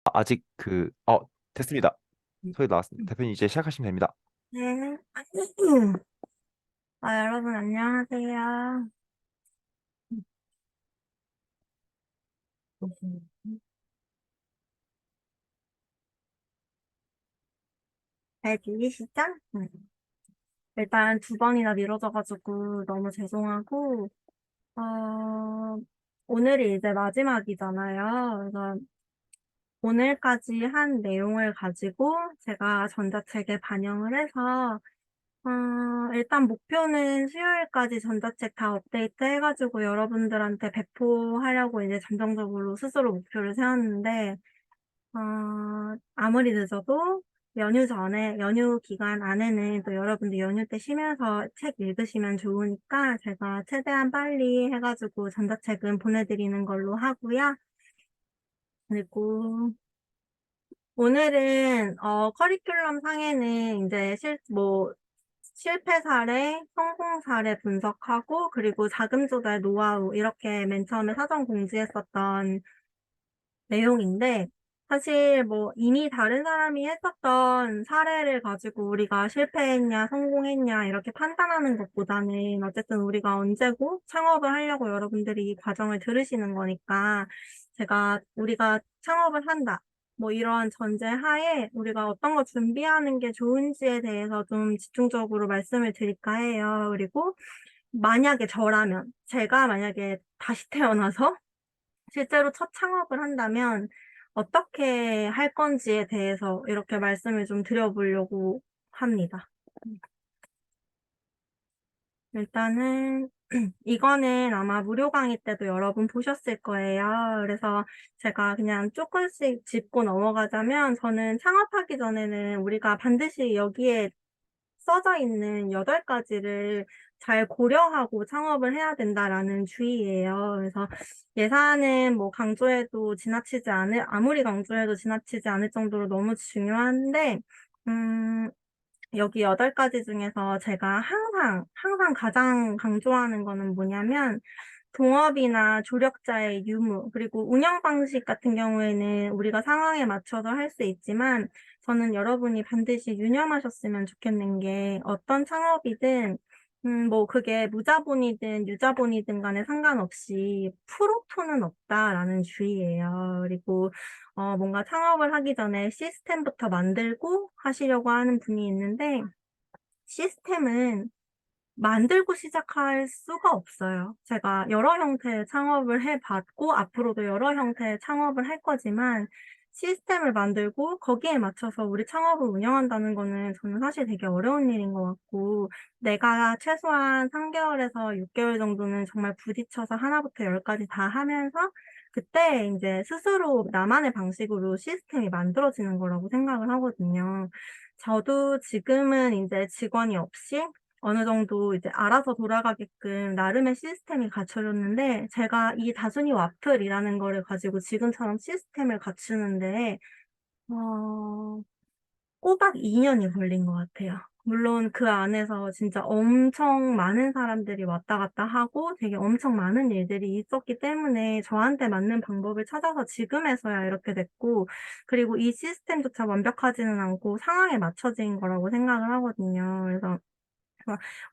아직 됐습니다. 음. 소리 나왔습니다. 대표님 이제 시작하시면 됩니다. 네. 여러분, 안녕하세요. 잘 들리시죠? 음. 일단 두 번이나 미뤄져가지고 너무 죄송하고, 어, 오늘이 이제 마지막이잖아요. 그래서 오늘까지 한 내용을 가지고 제가 전자책에 반영을 해서, 일단 목표는 수요일까지 전자책 다 업데이트 해가지고 여러분들한테 배포하려고 이제 잠정적으로 스스로 목표를 세웠는데, 아무리 늦어도 연휴 기간 안에는 또 여러분들 연휴 때 쉬면서 책 읽으시면 좋으니까 제가 최대한 빨리 해가지고 전자책은 보내드리는 걸로 하고요. 그리고 오늘은, 커리큘럼 상에는 이제 실패 사례, 성공 사례 분석하고, 그리고 자금 조달 노하우, 이렇게 맨 처음에 사전 공지했었던 내용인데, 사실 뭐 이미 다른 사람이 했었던 사례를 가지고 우리가 실패했냐, 성공했냐, 이렇게 판단하는 것보다는 어쨌든 우리가 언제고 창업을 하려고 여러분들이 이 과정을 들으시는 거니까 우리가 창업을 한다. 뭐 이런 전제 하에 우리가 어떤 거 준비하는 게 좋은지에 대해서 좀 집중적으로 말씀을 드릴까 해요. 그리고 만약에 제가 만약에 다시 태어나서 실제로 첫 창업을 한다면 어떻게 할 건지에 대해서 이렇게 말씀을 좀 드려보려고 합니다. 일단은 이거는 아마 무료 강의 때도 여러분 보셨을 거예요. 그래서 제가 그냥 조금씩 짚고 넘어가자면 저는 창업하기 전에는 우리가 반드시 여기에 써져 있는 8가지를 잘 고려하고 창업을 해야 된다라는 주의예요. 그래서 예산은 뭐 아무리 강조해도 지나치지 않을 정도로 너무 중요한데, 음, 여기 8가지 중에서 제가 항상 가장 강조하는 거는 뭐냐면, 동업이나 조력자의 유무, 그리고 운영 방식 같은 경우에는 우리가 상황에 맞춰서 할 수 있지만, 저는 여러분이 반드시 유념하셨으면 좋겠는 게 어떤 창업이든 뭐 그게 무자본이든 유자본이든 간에 상관없이 프로토는 없다라는 주의예요. 그리고 뭔가 창업을 하기 전에 시스템부터 만들고 하시려고 하는 분이 있는데 시스템은 만들고 시작할 수가 없어요. 제가 여러 형태의 창업을 해봤고, 앞으로도 여러 형태의 창업을 할 거지만, 시스템을 만들고, 거기에 맞춰서 우리 창업을 운영한다는 거는 저는 사실 되게 어려운 일인 것 같고, 내가 최소한 3개월에서 6개월 정도는 정말 부딪혀서 하나부터 열까지 다 하면서, 그때 이제 스스로 나만의 방식으로 시스템이 만들어지는 거라고 생각을 하거든요. 저도 지금은 이제 직원이 없이 어느 정도 이제 알아서 돌아가게끔 나름의 시스템이 갖춰졌는데 제가 이 다순이 와플이라는 거를 가지고 지금처럼 시스템을 갖추는데 어, 꼬박 2년이 걸린 것 같아요. 물론 그 안에서 진짜 엄청 많은 사람들이 왔다 갔다 하고 되게 엄청 많은 일들이 있었기 때문에 저한테 맞는 방법을 찾아서 지금에서야 이렇게 됐고, 그리고 이 시스템조차 완벽하지는 않고 상황에 맞춰진 거라고 생각을 하거든요. 그래서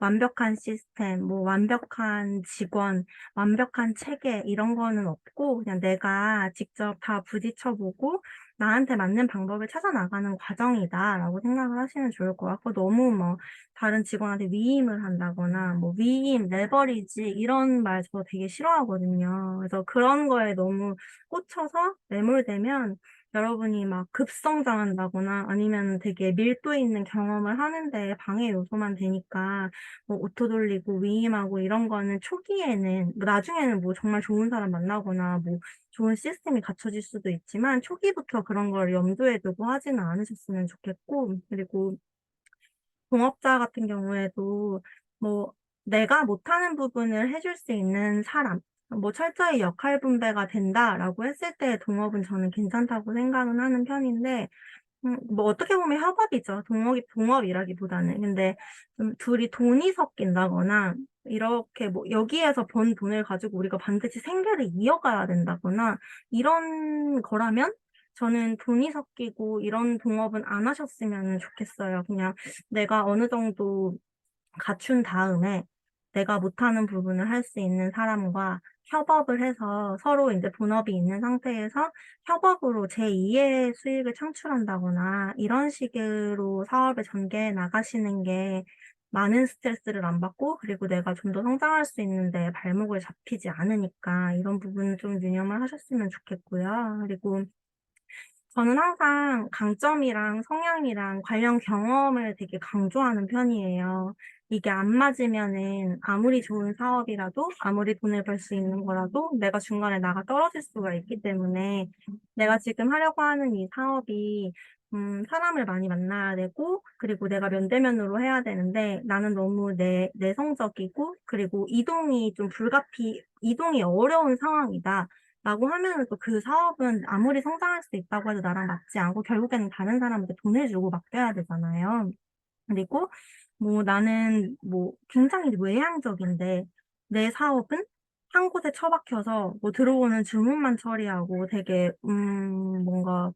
완벽한 시스템, 뭐 완벽한 직원, 완벽한 체계 이런 거는 없고 그냥 내가 직접 다 부딪혀보고 나한테 맞는 방법을 찾아 나가는 과정이다라고 생각을 하시면 좋을 것 같고 너무 뭐 다른 직원한테 위임을 한다거나 뭐 위임, 레버리지 이런 말 저 되게 싫어하거든요. 그래서 그런 거에 너무 꽂혀서 매몰되면 여러분이 막 급성장한다거나 아니면 되게 밀도 있는 경험을 하는데 방해 요소만 되니까 뭐 오토 돌리고 위임하고 이런 거는 초기에는 뭐 나중에는 뭐 정말 좋은 사람 만나거나 뭐 좋은 시스템이 갖춰질 수도 있지만 초기부터 그런 걸 염두에 두고 하지는 않으셨으면 좋겠고, 그리고 동업자 같은 경우에도 뭐 내가 못하는 부분을 해줄 수 있는 사람, 뭐 철저히 역할 분배가 된다라고 했을 때 동업은 저는 괜찮다고 생각은 하는 편인데, 뭐 어떻게 보면 협업이죠. 동업이라기보다는. 근데 좀 둘이 돈이 섞인다거나, 이렇게 뭐 여기에서 번 돈을 가지고 우리가 반드시 생계를 이어가야 된다거나, 이런 거라면 저는 돈이 섞이고 이런 동업은 안 하셨으면 좋겠어요. 그냥 내가 어느 정도 갖춘 다음에 내가 못하는 부분을 할 수 있는 사람과 협업을 해서 서로 인제 본업이 있는 상태에서 협업으로 제2의 수익을 창출한다거나 이런 식으로 사업을 전개해 나가시는 게 많은 스트레스를 안 받고 그리고 내가 좀 더 성장할 수 있는 데 발목을 잡히지 않으니까 이런 부분을 좀 유념을 하셨으면 좋겠고요. 그리고 저는 항상 강점이랑 성향이랑 관련 경험을 되게 강조하는 편이에요. 이게 안 맞으면은 아무리 좋은 사업이라도 아무리 돈을 벌 수 있는 거라도 내가 중간에 나가 떨어질 수가 있기 때문에 내가 지금 하려고 하는 이 사업이 사람을 많이 만나야 되고 그리고 내가 면대면으로 해야 되는데 나는 너무 내성적이고 그리고 이동이 어려운 상황이다. 라고 하면은 또 그 사업은 아무리 성장할 수 있다고 해도 나랑 맞지 않고 결국에는 다른 사람한테 돈을 주고 맡겨야 되잖아요. 그리고 뭐 나는 뭐 굉장히 외향적인데 내 사업은 한 곳에 처박혀서 뭐 들어오는 주문만 처리하고 되게 뭔가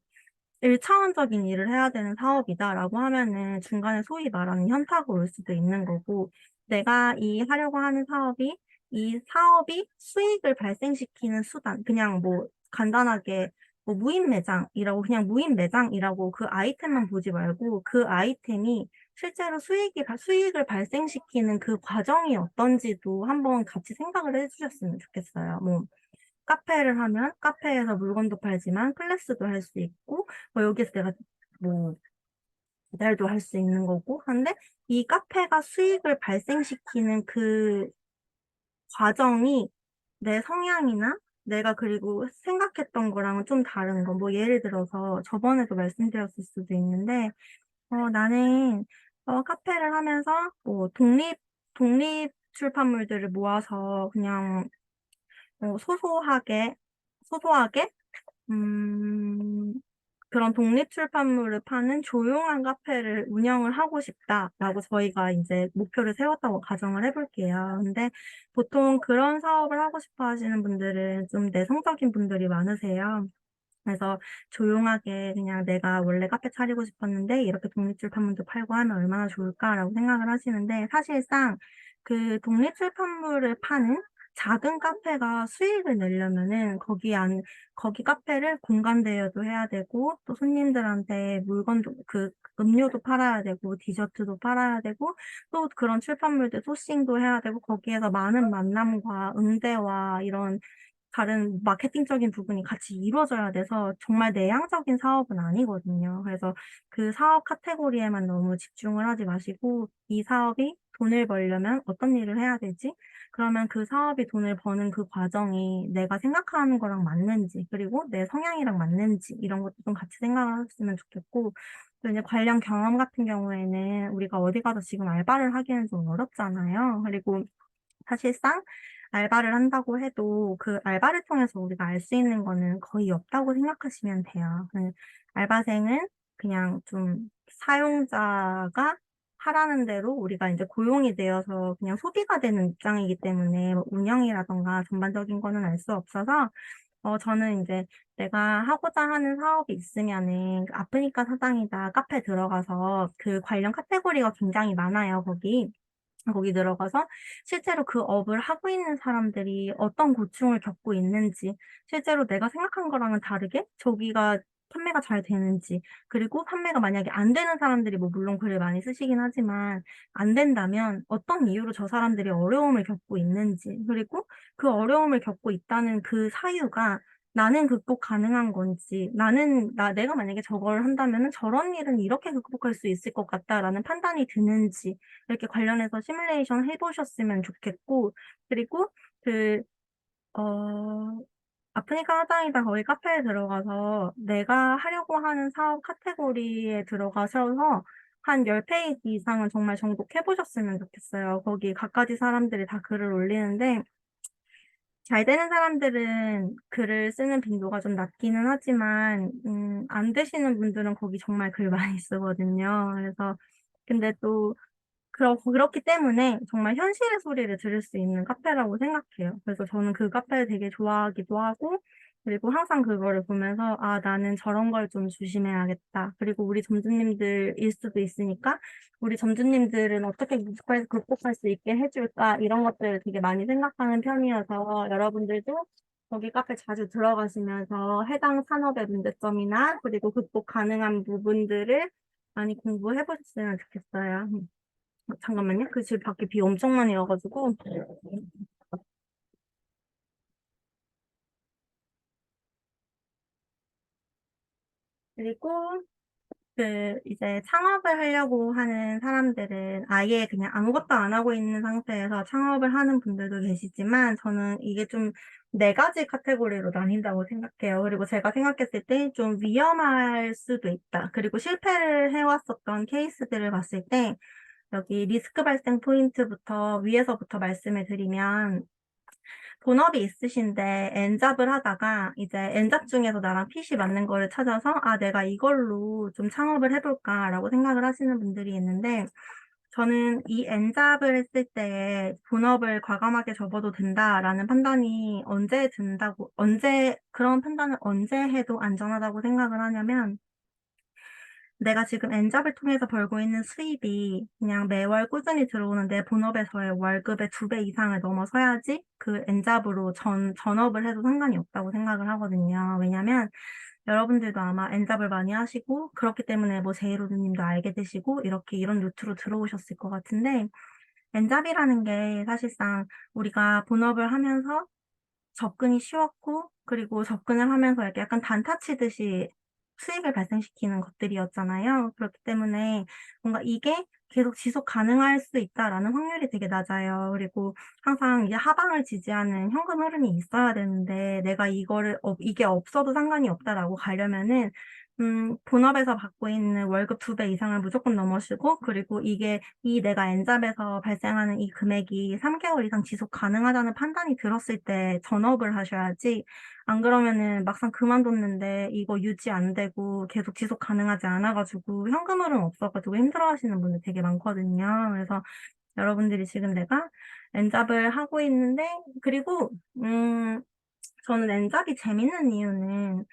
1차원적인 일을 해야 되는 사업이다라고 하면은 중간에 소위 말하는 현타가 올 수도 있는 거고 내가 하려고 하는 사업이 이 사업이 수익을 발생시키는 수단 그냥 뭐 간단하게 뭐 무인 매장이라고 그냥 무인 매장이라고 그 아이템만 보지 말고 그 아이템이 실제로 수익을 발생시키는 그 과정이 어떤지도 한번 같이 생각을 해 주셨으면 좋겠어요. 뭐 카페를 하면 카페에서 물건도 팔지만 클래스도 할 수 있고 뭐 여기서 내가 뭐 배달도 할 수 있는 거고 한데 이 카페가 수익을 발생시키는 그 과정이 내 성향이나 내가 그리고 생각했던 거랑은 좀 다른 거 뭐 예를 들어서 저번에도 말씀드렸을 수도 있는데 나는 카페를 하면서 뭐 독립 출판물들을 모아서 그냥 소소하게 음 그런 독립 출판물을 파는 조용한 카페를 운영을 하고 싶다라고 저희가 인제 목표를 세웠다고 가정을 해 볼게요. 근데 보통 그런 사업을 하고 싶어 하시는 분들은 좀 내성적인 분들이 많으세요. 그래서 조용하게 그냥 '내가 원래 카페 차리고 싶었는데 이렇게 독립출판물도 팔고 하면 얼마나 좋을까.'라고 생각을 하시는데 사실상 그 독립출판물을 파는 작은 카페가 수익을 내려면은 거기 카페를 공간 대여도 해야 되고 또 손님들한테 물건도 음료도 팔아야 되고 디저트도 팔아야 되고 또 그런 출판물들 소싱도 해야 되고 거기에서 많은 만남과 응대와 이런 다른 마케팅적인 부분이 같이 이루어져야 돼서 정말 내향적인 사업은 아니거든요. 그래서 그 사업 카테고리에만 너무 집중을 하지 마시고 '이 사업이 돈을 벌려면 어떤 일을 해야 되지? 그러면 그 사업이 돈을 버는 그 과정이 내가 생각하는 거랑 맞는지 그리고 내 성향이랑 맞는지 이런 것도 좀 같이 생각을 하셨으면 좋겠고 또 이제 관련 경험 같은 경우에는 우리가 어디 가서 지금 알바를 하기는 좀 어렵잖아요. 그리고 사실상 알바를 한다고 해도 그 알바를 통해서 우리가 알 수 있는 거는 거의 없다고 생각하시면 돼요. 알바생은 그냥 좀 사용자가 하라는 대로 우리가 인제 고용이 되어서 그냥 소비가 되는 입장이기 때문에 뭐 운영이라든가 전반적인 거는 알 수 없어서 저는 인제 내가 하고자 하는 사업이 있으면은 그 아프니까 사장이다 카페 들어가서 그 관련 카테고리가 굉장히 많아요 거기. 거기 들어가서 실제로 그 업을 하고 있는 사람들이 어떤 고충을 겪고 있는지, 실제로 내가 생각한 거랑은 다르게 저기가 판매가 잘 되는지, 그리고 판매가 만약에 안 되는 사람들이 뭐 물론 글을 많이 쓰시긴 하지만 안 된다면 어떤 이유로 저 사람들이 어려움을 겪고 있는지, 그리고 그 어려움을 겪고 있다는 그 사유가 나는 극복 가능한 건지, 내가 만약에 저걸 한다면은 '저런 일은 이렇게 극복할 수 있을 것 같다.'라는 판단이 드는지 이렇게 관련해서 시뮬레이션 해 보셨으면 좋겠고 그리고 그 어 아프니까 하다이다 거기 카페에 들어가서 내가 하려고 하는 사업 카테고리에 들어가셔서 한 10 페이지 이상은 정말 정독해 보셨으면 좋겠어요. 거기 갖가지 사람들이 다 글을 올리는데 잘 되는 사람들은 글을 쓰는 빈도가 좀 낮기는 하지만 안 되시는 분들은 거기 정말 글 많이 쓰거든요. 그래서 근데 또 그렇기 때문에 정말 현실의 소리를 들을 수 있는 카페라고 생각해요. 그래서 저는 그 카페를 되게 좋아하기도 하고 그리고 항상 그거를 보면서, 아, 나는 저런 걸 좀 조심해야겠다. 그리고 우리 점주님들일 수도 있으니까, 우리 점주님들은 어떻게 극복할 수 있게 해줄까? 이런 것들을 되게 많이 생각하는 편이어서 여러분들도 거기 카페 자주 들어가시면서 해당 산업의 문제점이나 그리고 극복 가능한 부분들을 많이 공부해 보셨으면 좋겠어요. 잠깐만요. 그 집 밖에 비 엄청 많이 와가지고. 그리고 이제 창업을 하려고 하는 사람들은 아예 그냥 아무것도 안 하고 있는 상태에서 창업을 하는 분들도 계시지만 저는 이게 좀 네 가지 카테고리로 나뉜다고 생각해요. 그리고 제가 생각했을 때 좀 위험할 수도 있다. 그리고 실패를 해왔었던 케이스들을 봤을 때 여기 리스크 발생 포인트부터 위에서부터 말씀을 드리면 본업이 있으신데 엔잡을 하다가 이제 엔잡 중에서 나랑 핏이 맞는 거를 찾아서 아, 내가 이걸로 좀 창업을 해볼까라고 생각을 하시는 분들이 있는데 저는 이 엔잡을 했을 때에 본업을 과감하게 접어도 된다라는 판단이 언제 든다고, 그런 판단을 언제 해도 안전하다고 생각을 하냐면 내가 지금 엔잡을 통해서 벌고 있는 수입이 그냥 매월 꾸준히 들어오는 내 본업에서의 월급의 2배 이상을 넘어서야지 그 엔잡으로 전업을 해도 상관이 없다고 생각을 하거든요. 왜냐면 여러분들도 아마 엔잡을 많이 하시고 그렇기 때문에 뭐 제이로드님도 알게 되시고 이렇게 이런 루트로 들어오셨을 것 같은데 엔잡이라는 게 사실상 우리가 본업을 하면서 접근이 쉬웠고, 그리고 접근을 하면서 이렇게 약간 단타 치듯이 수익을 발생시키는 것들이었잖아요. 그렇기 때문에 뭔가 이게 계속 지속 가능할 수 있다라는 확률이 되게 낮아요. 그리고 항상 이제 하방을 지지하는 현금 흐름이 있어야 되는데, 내가 이게 없어도 상관이 없다라고 가려면은, 본업에서 받고 있는 월급 2배 이상을 무조건 넘어서고, 그리고 내가 엔잡에서 발생하는 이 금액이 3개월 이상 지속 가능하다는 판단이 들었을 때 전업을 하셔야지, 안 그러면은 막상 그만뒀는데 이거 유지 안 되고 계속 지속 가능하지 않아가지고 현금흐름 없어가지고 힘들어하시는 분들 되게 많거든요. 그래서 여러분들이 지금 내가 엔잡을 하고 있는데, 그리고, 저는 엔잡이 재밌는 이유는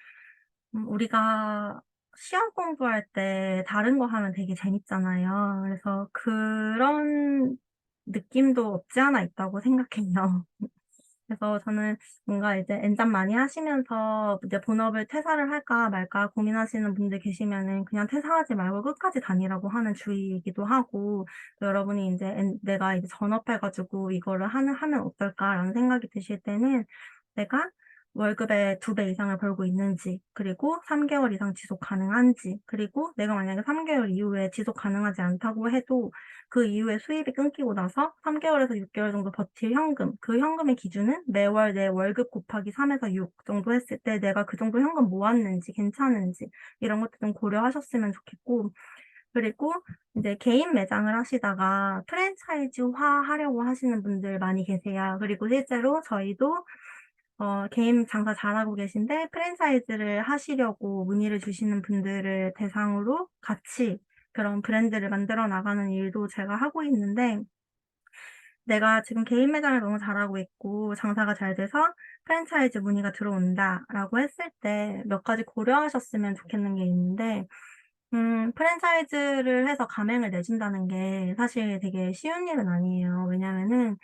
우리가 시험 공부할 때 다른 거 하면 되게 재밌잖아요. 그래서 그런 느낌도 없지 않아 있다고 생각해요. 그래서 저는 뭔가 이제 엔잡 많이 하시면서 이제 본업을 퇴사를 할까 말까 고민하시는 분들 계시면은 그냥 퇴사하지 말고 끝까지 다니라고 하는 주의이기도 하고, 또 여러분이 이제 내가 이제 전업해가지고 이거를 하면 어떨까라는 생각이 드실 때는 내가 월급의 2배 이상을 벌고 있는지, 그리고 3개월 이상 지속 가능한지, 그리고 내가 만약에 3개월 이후에 지속 가능하지 않다고 해도 그 이후에 수입이 끊기고 나서 3개월에서 6개월 정도 버틸 현금, 그 현금의 기준은 매월 내 월급 곱하기 3에서 6 정도 했을 때 내가 그 정도 현금 모았는지 괜찮은지 이런 것도 좀 고려하셨으면 좋겠고, 그리고 이제 개인 매장을 하시다가 프랜차이즈화 하려고 하시는 분들 많이 계세요. 그리고 실제로 저희도 개인 장사 잘하고 계신데 프랜차이즈를 하시려고 문의를 주시는 분들을 대상으로 같이 그런 브랜드를 만들어 나가는 일도 제가 하고 있는데, 내가 지금 개인 매장을 너무 잘하고 있고 장사가 잘 돼서 프랜차이즈 문의가 들어온다라고 했을 때 몇 가지 고려하셨으면 좋겠는 게 있는데, 프랜차이즈를 해서 가맹을 내준다는 게 사실 되게 쉬운 일은 아니에요. 왜냐면은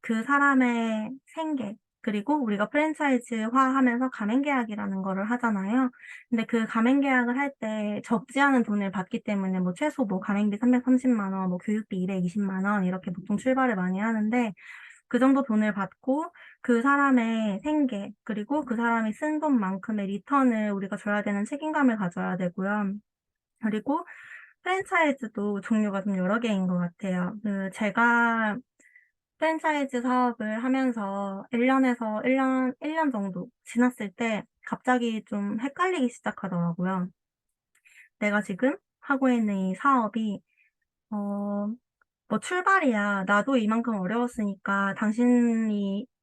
그 사람의 생계, 그리고 우리가 프랜차이즈화 하면서 가맹계약이라는 거를 하잖아요. 근데 그 가맹계약을 할 때 적지 않은 돈을 받기 때문에 뭐 최소 뭐 가맹비 330만 원, 뭐 교육비 220만 원 이렇게 보통 출발을 많이 하는데 그 정도 돈을 받고 그 사람의 생계, 그리고 그 사람이 쓴 돈만큼의 리턴을 우리가 줘야 되는 책임감을 가져야 되고요. 그리고 프랜차이즈도 종류가 좀 여러 개인 것 같아요. 제가 프랜차이즈 사업을 하면서 1년에서 1년 정도 지났을 때 갑자기 좀 헷갈리기 시작하더라고요. 내가 지금 하고 있는 이 사업이, 어, 뭐 출발이야. 나도 이만큼 어려웠으니까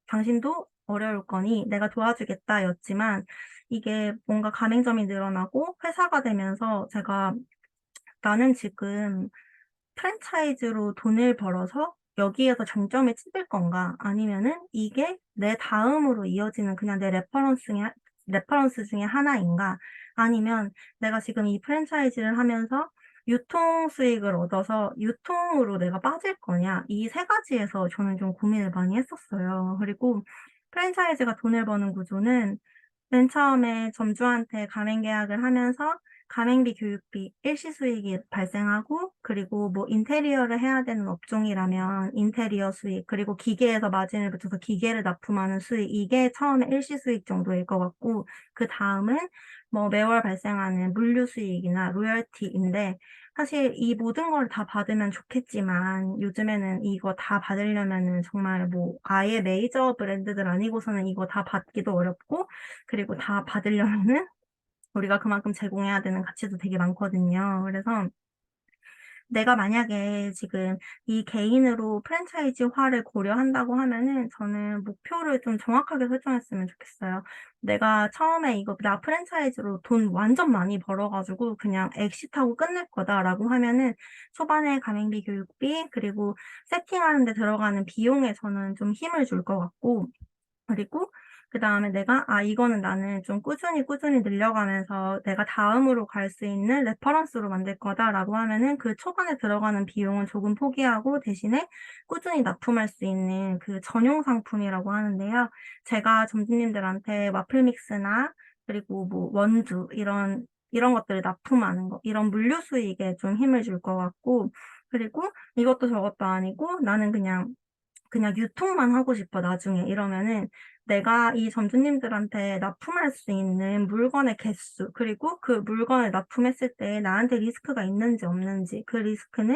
당신도 어려울 거니 내가 도와주겠다 였지만 이게 뭔가 가맹점이 늘어나고 회사가 되면서 나는 지금 프랜차이즈로 돈을 벌어서 여기에서 정점을 찍을 건가? 아니면은 이게 내 다음으로 이어지는 그냥 내 레퍼런스 중에 하나인가? 아니면 내가 지금 이 프랜차이즈를 하면서 유통 수익을 얻어서 유통으로 내가 빠질 거냐? 이 세 가지에서 저는 좀 고민을 많이 했었어요. 그리고 프랜차이즈가 돈을 버는 구조는 맨 처음에 점주한테 가맹 계약을 하면서 가맹비, 교육비, 일시 수익이 발생하고, 그리고 뭐 인테리어를 해야 되는 업종이라면 인테리어 수익, 그리고 기계에서 마진을 붙여서 기계를 납품하는 수익, 이게 처음에 일시 수익 정도일 것 같고, 그 다음은 뭐 매월 발생하는 물류 수익이나 로열티인데, 사실 이 모든 걸 다 받으면 좋겠지만, 요즘에는 이거 다 받으려면은 정말 뭐 아예 메이저 브랜드들 아니고서는 이거 다 받기도 어렵고, 그리고 다 받으려면은 우리가 그만큼 제공해야 되는 가치도 되게 많거든요. 그래서 내가 만약에 지금 이 개인으로 프랜차이즈화를 고려한다고 하면은 저는 목표를 좀 정확하게 설정했으면 좋겠어요. 내가 처음에 이거 나 프랜차이즈로 돈 완전 많이 벌어가지고 그냥 엑시트하고 끝낼 거다라고 하면은 초반에 가맹비, 교육비, 그리고 세팅하는 데 들어가는 비용에 저는 좀 힘을 줄 것 같고, 그리고 그다음에 내가 '아 이거는 나는 좀 꾸준히 늘려가면서 내가 다음으로 갈 수 있는 레퍼런스로 만들 거다.'라고 하면은 그 초반에 들어가는 비용은 조금 포기하고 대신에 꾸준히 납품할 수 있는 그 전용 상품이라고 하는데요. 제가 점주님들한테 와플 믹스나 그리고 뭐 원두 이런 것들을 납품하는 거, 이런 물류 수익에 좀 힘을 줄 것 같고, 그리고 이것도 저것도 아니고 '나는 그냥 유통만 하고 싶어 나중에.' 이러면은 내가 이 점주님들한테 납품할 수 있는 물건의 개수, 그리고 그 물건을 납품했을 때 나한테 리스크가 있는지 없는지, 그 리스크는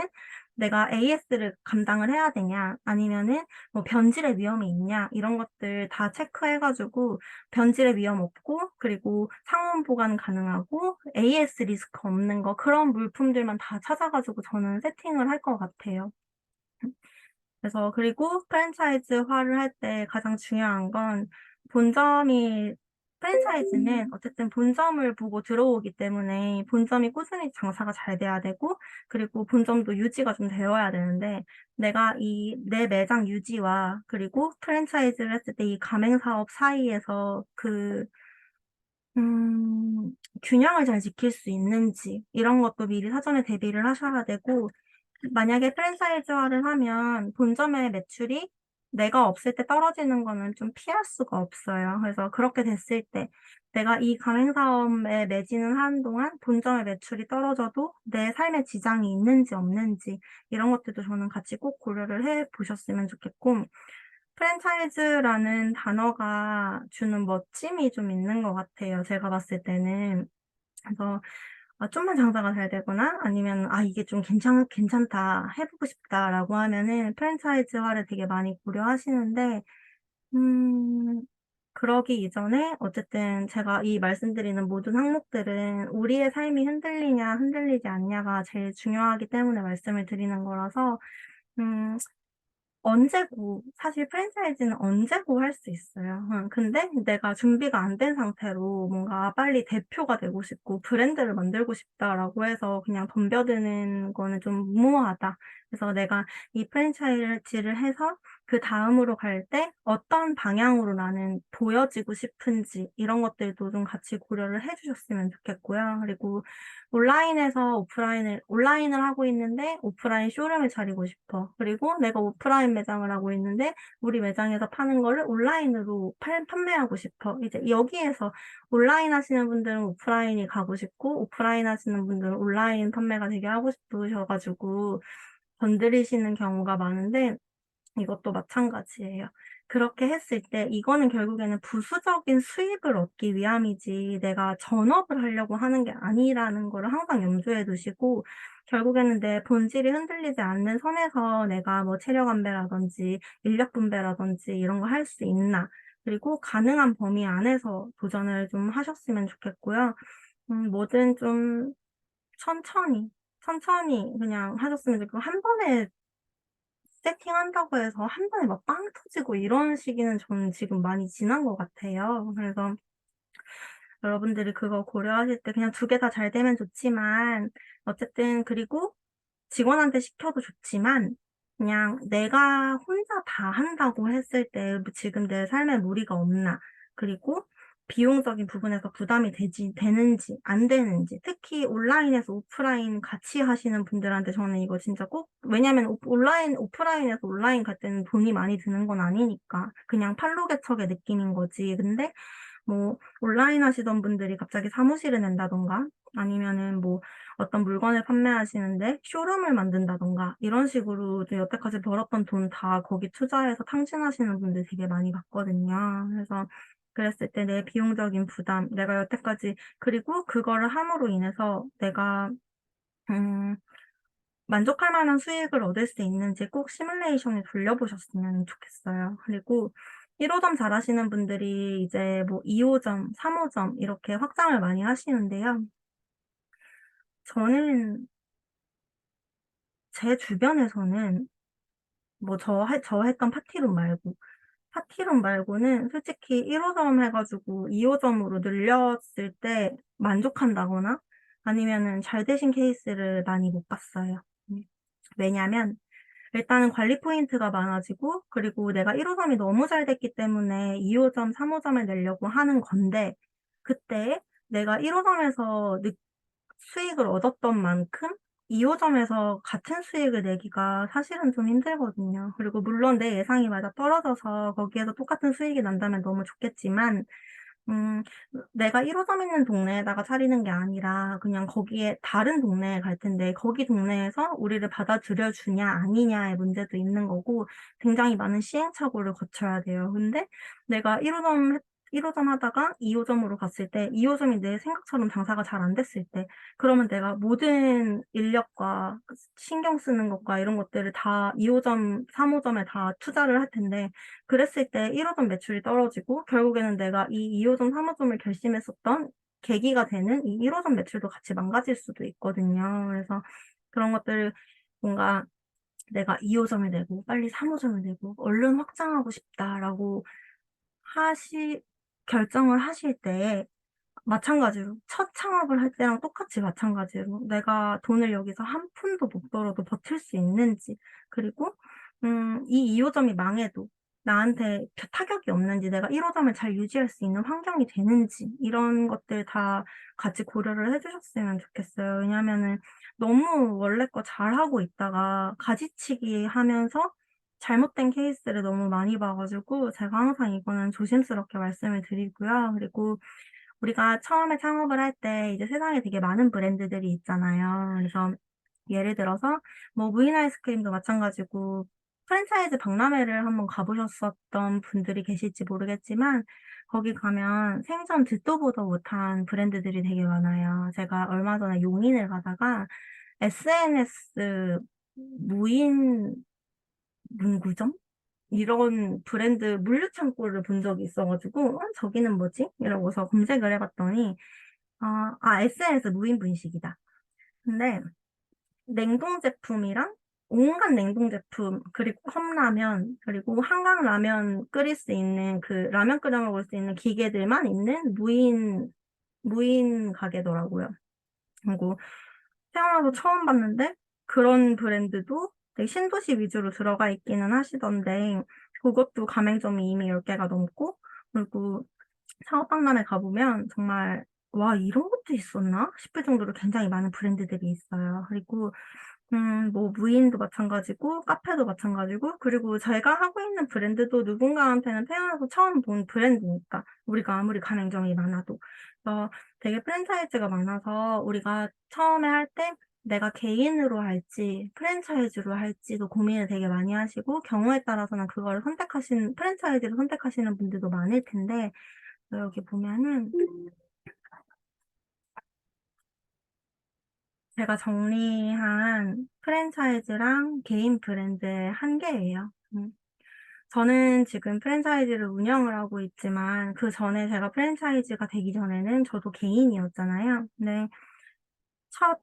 내가 AS를 감당을 해야 되냐 아니면은 뭐 변질의 위험이 있냐, 이런 것들 다 체크해 가지고 변질의 위험 없고, 그리고 상온 보관 가능하고 AS 리스크 없는 거, 그런 물품들만 다 찾아 가지고 저는 세팅을 할 것 같아요. 그래서 그리고 프랜차이즈화를 할 때 가장 중요한 건 본점이 프랜차이즈는 어쨌든 본점을 보고 들어오기 때문에 본점이 꾸준히 장사가 잘 돼야 되고, 그리고 본점도 유지가 좀 되어야 되는데, 내가 이 내 매장 유지와 그리고 프랜차이즈를 했을 때 이 가맹 사업 사이에서 음 균형을 잘 지킬 수 있는지, 이런 것도 미리 사전에 대비를 하셔야 되고, 만약에 프랜차이즈화를 하면 본점의 매출이 내가 없을 때 떨어지는 거는 좀 피할 수가 없어요. 그래서 그렇게 됐을 때 내가 이 가맹 사업에 매진을 하는 동안 본점의 매출이 떨어져도 내 삶에 지장이 있는지 없는지, 이런 것들도 저는 같이 꼭 고려를 해 보셨으면 좋겠고, 프랜차이즈라는 단어가 주는 멋짐이 좀 있는 것 같아요, 제가 봤을 때는. 그래서 좀만 장사가 잘 되거나 아니면 '아 이게 좀 괜찮다. 해 보고 싶다.'라고 하면은 프랜차이즈화를 되게 많이 고려하시는데, 음 그러기 이전에 어쨌든 제가 이 말씀드리는 모든 항목들은 우리의 삶이 흔들리냐 흔들리지 않냐가 제일 중요하기 때문에 말씀을 드리는 거라서, 음 언제고, 사실 프랜차이즈는 언제고 할 수 있어요. 근데 내가 준비가 안 된 상태로 뭔가 '빨리 대표가 되고 싶고 브랜드를 만들고 싶다.'라고 해서 그냥 덤벼드는 거는 좀 무모하다. 그래서 내가 이 프랜차이즈를 해서 그다음으로 갈 때 어떤 방향으로 나는 보여지고 싶은지, 이런 것들도 좀 같이 고려를 해 주셨으면 좋겠고요. 그리고 온라인을 하고 있는데 오프라인 쇼룸을 차리고 싶어. 그리고 내가 오프라인 매장을 하고 있는데 우리 매장에서 파는 거를 온라인으로 판매하고 싶어. 이제 여기에서 온라인 하시는 분들은 오프라인이 가고 싶고, 오프라인 하시는 분들은 온라인 판매가 되게 하고 싶으셔 가지고 건드리시는 경우가 많은데, 이것도 마찬가지예요. 그렇게 했을 때 이거는 결국에는 부수적인 수익을 얻기 위함이지 내가 전업을 하려고 하는 게 아니라는 거를 항상 염두에 두시고, 결국에는 내 본질이 흔들리지 않는 선에서 내가 뭐 체력 안배라든지 인력 분배라든지 이런 거 할 수 있나, 그리고 가능한 범위 안에서 도전을 좀 하셨으면 좋겠고요. 뭐든 좀 천천히 그냥 하셨으면 좋겠고, 한 번에 세팅한다고 해서 한 번에 막 빵 터지고 이런 시기는 저는 지금 많이 지난 것 같아요. 그래서 여러분들이 그거 고려하실 때 그냥 두 개 다 잘 되면 좋지만, 어쨌든 그리고 직원한테 시켜도 좋지만, 그냥 내가 혼자 다 한다고 했을 때 지금 내 삶에 무리가 없나, 그리고 비용적인 부분에서 부담이 되는지 안 되는지, 특히 온라인에서 오프라인 같이 하시는 분들한테 저는 이거 진짜 꼭, 왜냐면 오프라인에서 온라인 갈 때는 돈이 많이 드는 건 아니니까 그냥 팔로 개척의 느낌인 거지. 근데 뭐 온라인 하시던 분들이 갑자기 사무실을 낸다던가 아니면은 뭐 어떤 물건을 판매하시는데 쇼룸을 만든다던가 이런 식으로 이제 여태까지 벌었던 돈 다 거기 투자해서 탕진하시는 분들 되게 많이 봤거든요. 그래서 그랬을 때 내 비용적인 부담, 내가 여태까지, 그리고 그거를 함으로 인해서 내가 음 만족할 만한 수익을 얻을 수 있는지 꼭 시뮬레이션을 돌려보셨으면 좋겠어요. 그리고 1호점 잘하시는 분들이 이제 뭐 2호점, 3호점 이렇게 확장을 많이 하시는데요. 저는 제 주변에서는 뭐 저 했던 파티룸 말고는 솔직히 1호점 해 가지고 2호점으로 늘렸을 때 만족한다거나 아니면은 잘 되신 케이스를 많이 못 봤어요. 왜냐면 일단은 관리 포인트가 많아지고, 그리고 내가 1호점이 너무 잘 됐기 때문에 2호점, 3호점을 내려고 하는 건데, 그때 내가 1호점에서 수익을 얻었던 만큼 2호점에서 같은 수익을 내기가 사실은 좀 힘들거든요. 그리고 물론 내 예상이 맞아떨어져서 거기에서 똑같은 수익이 난다면 너무 좋겠지만, 음 내가 1호점 있는 동네에다가 차리는 게 아니라 그냥 거기에 다른 동네에 갈 텐데, 거기 동네에서 우리를 받아들여 주냐 아니냐의 문제도 있는 거고, 굉장히 많은 시행착오를 거쳐야 돼요. 근데 내가 1호점 하다가 2호점으로 갔을 때 2호점이 내 생각처럼 장사가 잘 안 됐을 때, 그러면 내가 모든 인력과 신경 쓰는 것과 이런 것들을 다 2호점, 3호점에 다 투자를 할 텐데, 그랬을 때 1호점 매출이 떨어지고 결국에는 내가 이 2호점, 3호점을 결심했었던 계기가 되는 이 1호점 매출도 같이 망가질 수도 있거든요. 그래서 그런 것들을 뭔가 '내가 2호점을 내고 빨리 3호점을 내고 얼른 확장하고 싶다.'라고 하시 결정을 하실 때에, 마찬가지로 첫 창업을 할 때랑 똑같이 마찬가지로 내가 돈을 여기서 한 푼도 못 벌어도 버틸 수 있는지, 그리고 이 2호점이 망해도 나한테 타격이 없는지, 내가 1호점을 잘 유지할 수 있는 환경이 되는지, 이런 것들 다 같이 고려를 해 주셨으면 좋겠어요. 왜냐하면은 너무 원래 거 잘하고 있다가 가지치기 하면서 잘못된 케이스를 너무 많이 봐 가지고 제가 항상 이거는 조심스럽게 말씀을 드리고요. 그리고 우리가 처음에 창업을 할 때 이제 세상에 되게 많은 브랜드들이 있잖아요. 그래서 예를 들어서 뭐 무인 아이스크림도 마찬가지고, 프랜차이즈 박람회를 한번 가 보셨었던 분들이 계실지 모르겠지만 거기 가면 생전 듣도 보도 못한 브랜드들이 되게 많아요. 제가 얼마 전에 용인을 가다가 SNS 무인 문구점? 이런 브랜드 물류창고를 본 적이 있어 가지고 '어 저기는 뭐지?' 이러고서 검색을 해 봤더니 SNS 무인 분식이다. 근데 냉동 제품이랑 온갖 냉동 제품, 그리고 컵라면, 그리고 한강라면 끓일 수 있는 그 라면 끓여 먹을 수 있는 기계들만 있는 무인 가게더라고요. 그리고 태어나서 처음 봤는데 그런 브랜드도 되게 신도시 위주로 들어가 있기는 하시던데, 그것도 가맹점이 이미 10 개가 넘고, 그리고 사업박람회 가 보면 정말 '와 이런 것도 있었나?' 싶을 정도로 굉장히 많은 브랜드들이 있어요. 그리고 뭐 무인도 마찬가지고 카페도 마찬가지고, 그리고 제가 하고 있는 브랜드도 누군가한테는 태어나서 처음 본 브랜드니까, 우리가 아무리 가맹점이 많아도. 그래서 되게 프랜차이즈가 많아서 우리가 처음에 할 때 내가 개인으로 할지 프랜차이즈로 할지도 고민을 되게 많이 하시고, 경우에 따라서는 그거를 프랜차이즈를 선택하시는 분들도 많을 텐데, 여기 보면은 제가 정리한 프랜차이즈랑 개인 브랜드의 한계예요. 저는 지금 프랜차이즈를 운영을 하고 있지만 그전에 제가 프랜차이즈가 되기 전에는 저도 개인이었잖아요. 근데 첫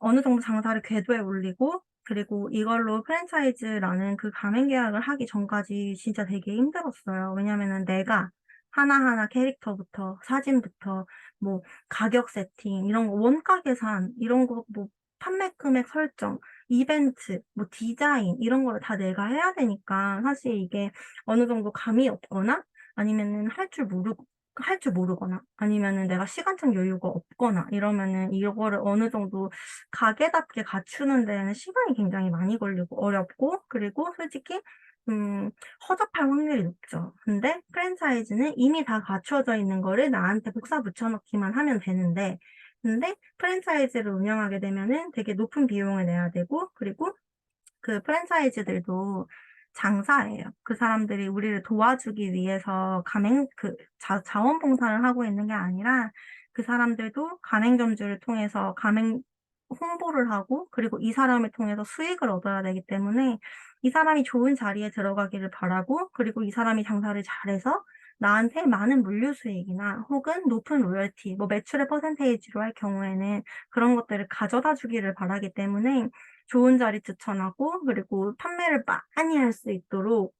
어느 정도 장사를 궤도에 올리고, 그리고 이걸로 프랜차이즈라는 그 가맹 계약을 하기 전까지 진짜 되게 힘들었어요. 왜냐면은 내가 하나하나 캐릭터부터 사진부터 뭐 가격 세팅 이런 거, 원가 계산 이런 거, 뭐 판매 금액 설정, 이벤트, 뭐 디자인 이런 거를 다 내가 해야 되니까 사실 이게 어느 정도 감이 없거나 아니면은 할 줄 모르고 할 줄 모르거나 아니면은 내가 시간적 여유가 없거나 이러면은 이거를 어느 정도 가게답게 갖추는 데에는 시간이 굉장히 많이 걸리고 어렵고, 그리고 솔직히 음 허접할 확률이 높죠. 근데 프랜차이즈는 이미 다 갖춰져 있는 거를 나한테 복사 붙여 넣기만 하면 되는데, 근데 프랜차이즈를 운영하게 되면은 되게 높은 비용을 내야 되고, 그리고 그 프랜차이즈들도 장사예요. 그 사람들이 우리를 도와주기 위해서 가맹 그 자원봉사를 하고 있는 게 아니라, 그 사람들도 가맹점주를 통해서 가맹 홍보를 하고, 그리고 이 사람을 통해서 수익을 얻어야 되기 때문에 이 사람이 좋은 자리에 들어가기를 바라고, 그리고 이 사람이 장사를 잘해서 나한테 많은 물류 수익이나 혹은 높은 로열티, 뭐 매출의 퍼센테이지로 할 경우에는 그런 것들을 가져다 주기를 바라기 때문에 좋은 자리 추천하고, 그리고 판매를 많이 할 수 있도록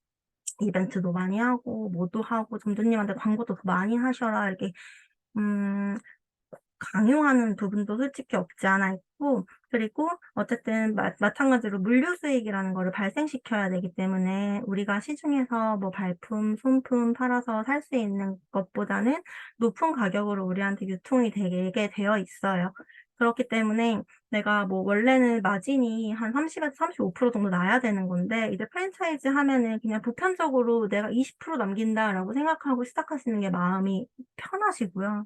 이벤트도 많이 하고 뭐도 하고 점주님한테 광고도 더 많이 하셔라 이렇게 음 강요하는 부분도 솔직히 없지 않아 있고, 그리고 어쨌든 마찬가지로 물류 수익이라는 거를 발생시켜야 되기 때문에 우리가 시중에서 뭐 발품, 손품 팔아서 살 수 있는 것보다는 높은 가격으로 우리한테 유통이 되게 되어 있어요. 그렇기 때문에 내가 뭐 원래는 마진이 한 30에서 35% 정도 나야 되는 건데, 이제 프랜차이즈 하면은 그냥 보편적으로 '내가 20% 남긴다.'라고 생각하고 시작하시는 게 마음이 편하시고요.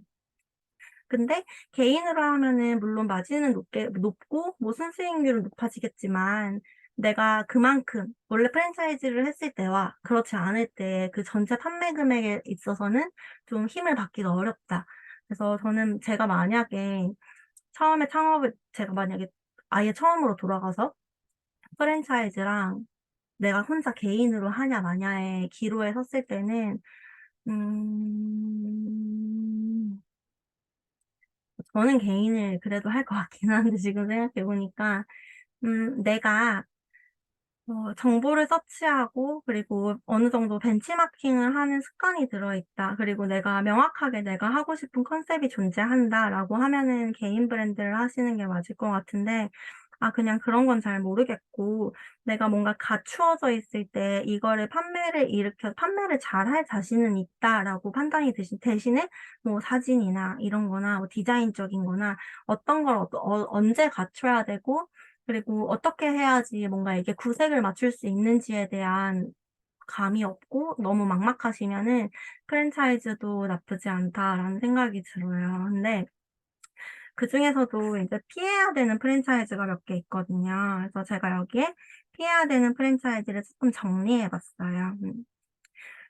근데 개인으로 하면은 물론 마진은 높고 뭐 순수익률은 높아지겠지만, 내가 그만큼 원래 프랜차이즈를 했을 때와 그렇지 않을 때 그 전체 판매 금액에 있어서는 좀 힘을 받기가 어렵다. 그래서 저는 제가 만약에 아예 처음으로 돌아가서 프랜차이즈랑 내가 혼자 개인으로 하냐 마냐의 기로에 섰을 때는 음 저는 개인을 그래도 할 것 같긴 한데, 지금 생각해 보니까 내가 정보를 서치하고, 그리고 어느 정도 벤치마킹을 하는 습관이 들어있다. 그리고 내가 명확하게 '내가 하고 싶은 컨셉이 존재한다.'라고 하면은 개인 브랜드를 하시는 게 맞을 것 같은데, 그냥 그런 건 잘 모르겠고, 내가 뭔가 갖추어져 있을 때 이거를 판매를 잘할 자신은 있다라고 판단이 대신에 뭐 사진이나 이런 거나 뭐 디자인적인 거나 어떤 걸 언제 갖춰야 되고, 그리고 어떻게 해야지 뭔가 이게 구색을 맞출 수 있는지에 대한 감이 없고 너무 막막하시면은 '프랜차이즈도 나쁘지 않다.'라는 생각이 들어요. 근데 그중에서도 이제 피해야 되는 프랜차이즈가 몇 개 있거든요. 그래서 제가 여기에 피해야 되는 프랜차이즈를 쪼끔 정리해 봤어요.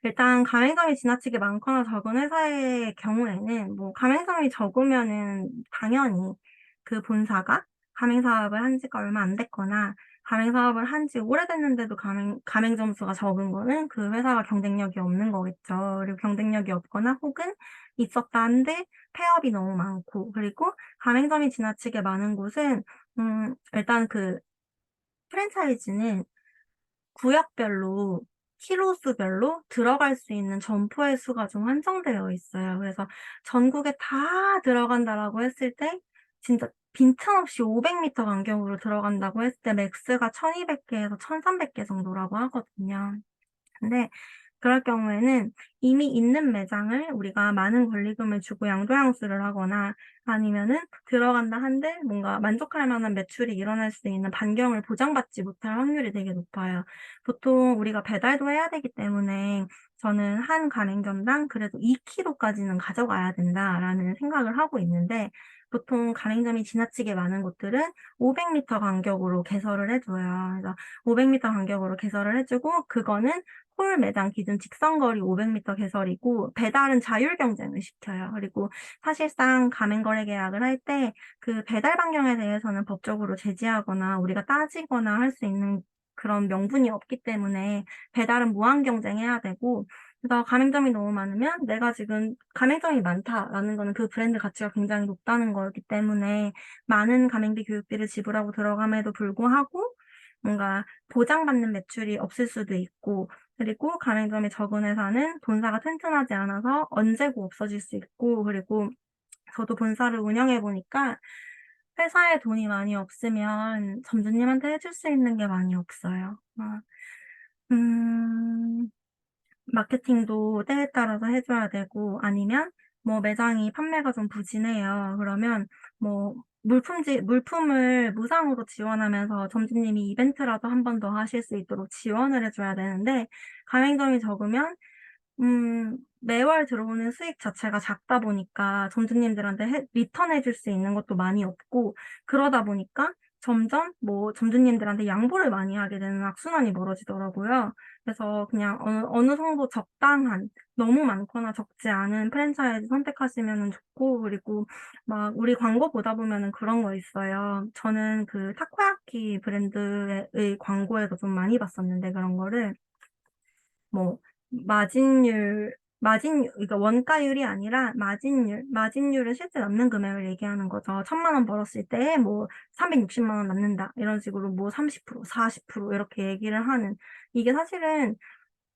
일단 가맹점이 지나치게 많거나 적은 회사의 경우에는, 뭐 가맹점이 적으면은 당연히 그 본사가 가맹 사업을 한 지가 얼마 안 됐거나, 가맹 사업을 한 지 오래됐는데도 가맹점 수가 적은 거는 그 회사가 경쟁력이 없는 거겠죠. 그리고 경쟁력이 없거나 혹은 있었다 한들 폐업이 너무 많고, 그리고 가맹점이 지나치게 많은 곳은 일단 그 프랜차이즈는 구역별로 키로수별로 들어갈 수 있는 점포의 수가 좀 한정되어 있어요. 그래서 '전국에 다 들어간다.'라고 했을 때 진짜 빈틈없이 500 미터 간격으로 들어간다고 했을 때 맥스가 1,200 개에서 1,300개 정도라고 하거든요. 근데 그럴 경우에는 이미 있는 매장을 우리가 많은 권리금을 주고 양도양수를 하거나, 아니면은 들어간다 한들 뭔가 만족할 만한 매출이 일어날 수 있는 반경을 보장받지 못할 확률이 되게 높아요. 보통 우리가 배달도 해야 되기 때문에 저는 한 가맹점당 그래도 2kg까지는 가져가야 된다라는 생각을 하고 있는데, 보통 가맹점이 지나치게 많은 곳들은 500 미터 간격으로 개설을 해 줘요. 그래서 500 미터 간격으로 개설을 해 주고, 그거는 홀 매장 기준 직선거리 500 미터 개설이고, 배달은 자율 경쟁을 시켜요. 그리고 사실상 가맹거래 계약을 할 때 그 배달 반경에 대해서는 법적으로 제지하거나 우리가 따지거나 할 수 있는 그런 명분이 없기 때문에 배달은 무한 경쟁해야 되고, 그래서 가맹점이 너무 많으면 내가 지금 '가맹점이 많다.'라는 거는 그 브랜드 가치가 굉장히 높다는 거기 때문에 많은 가맹비 교육비를 지불하고 들어감에도 불구하고 뭔가 보장받는 매출이 없을 수도 있고, 그리고 가맹점이 적은 회사는 본사가 튼튼하지 않아서 언제고 없어질 수 있고, 그리고 저도 본사를 운영해 보니까 회사에 돈이 많이 없으면 점주님한테 해줄 수 있는 게 많이 없어요. 음 마케팅도 때에 따라서 해 줘야 되고 아니면 뭐 매장이 판매가 좀 부진해요. 그러면 뭐 물품을 무상으로 지원하면서 점주님이 이벤트라도 한 번 더 하실 수 있도록 지원을 해 줘야 되는데 가맹점이 적으면 매월 들어오는 수익 자체가 작다 보니까 점주님들한테 리턴해 줄 수 있는 것도 많이 없고 그러다 보니까 점점 뭐 점주님들한테 양보를 많이 하게 되는 악순환이 벌어지더라고요. 그래서 그냥 어느 정도 적당한 너무 많거나 적지 않은 프랜차이즈 선택하시면은 좋고 그리고 막 우리 광고 보다 보면은 그런 거 있어요. 저는 그 타코야키 브랜드의 광고에서 좀 많이 봤었는데 그런 거를 뭐 그러니까 원가율이 아니라 마진율을 실제 남는 금액을 얘기하는 거죠. 1,000,000원 벌었을 때 뭐 360만 원 남는다. 이런 식으로 뭐 30% 40% 이렇게 얘기를 하는 이게 사실은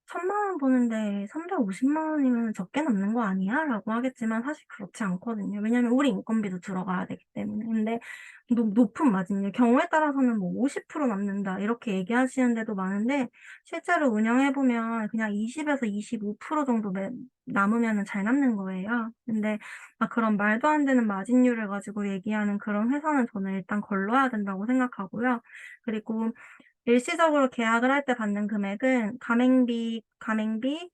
1,000,000원 버는데 350만 원이면 적게 남는 거 아니야?"라고 하겠지만 사실 그렇지 않거든요. 왜냐하면 우리 인건비도 들어가야 되기 때문에. 근데 높은 마진율 경우에 따라서는 뭐 50% 남는다 이렇게 얘기하시는 데도 많은데 실제로 운영해 보면 그냥 20에서 25% 정도 남으면은 잘 남는 거예요. 근데 그런 말도 안 되는 마진율을 가지고 얘기하는 그런 회사는 저는 일단 걸러야 된다고 생각하고요. 그리고 일시적으로 계약을 할 때 받는 금액은 가맹비,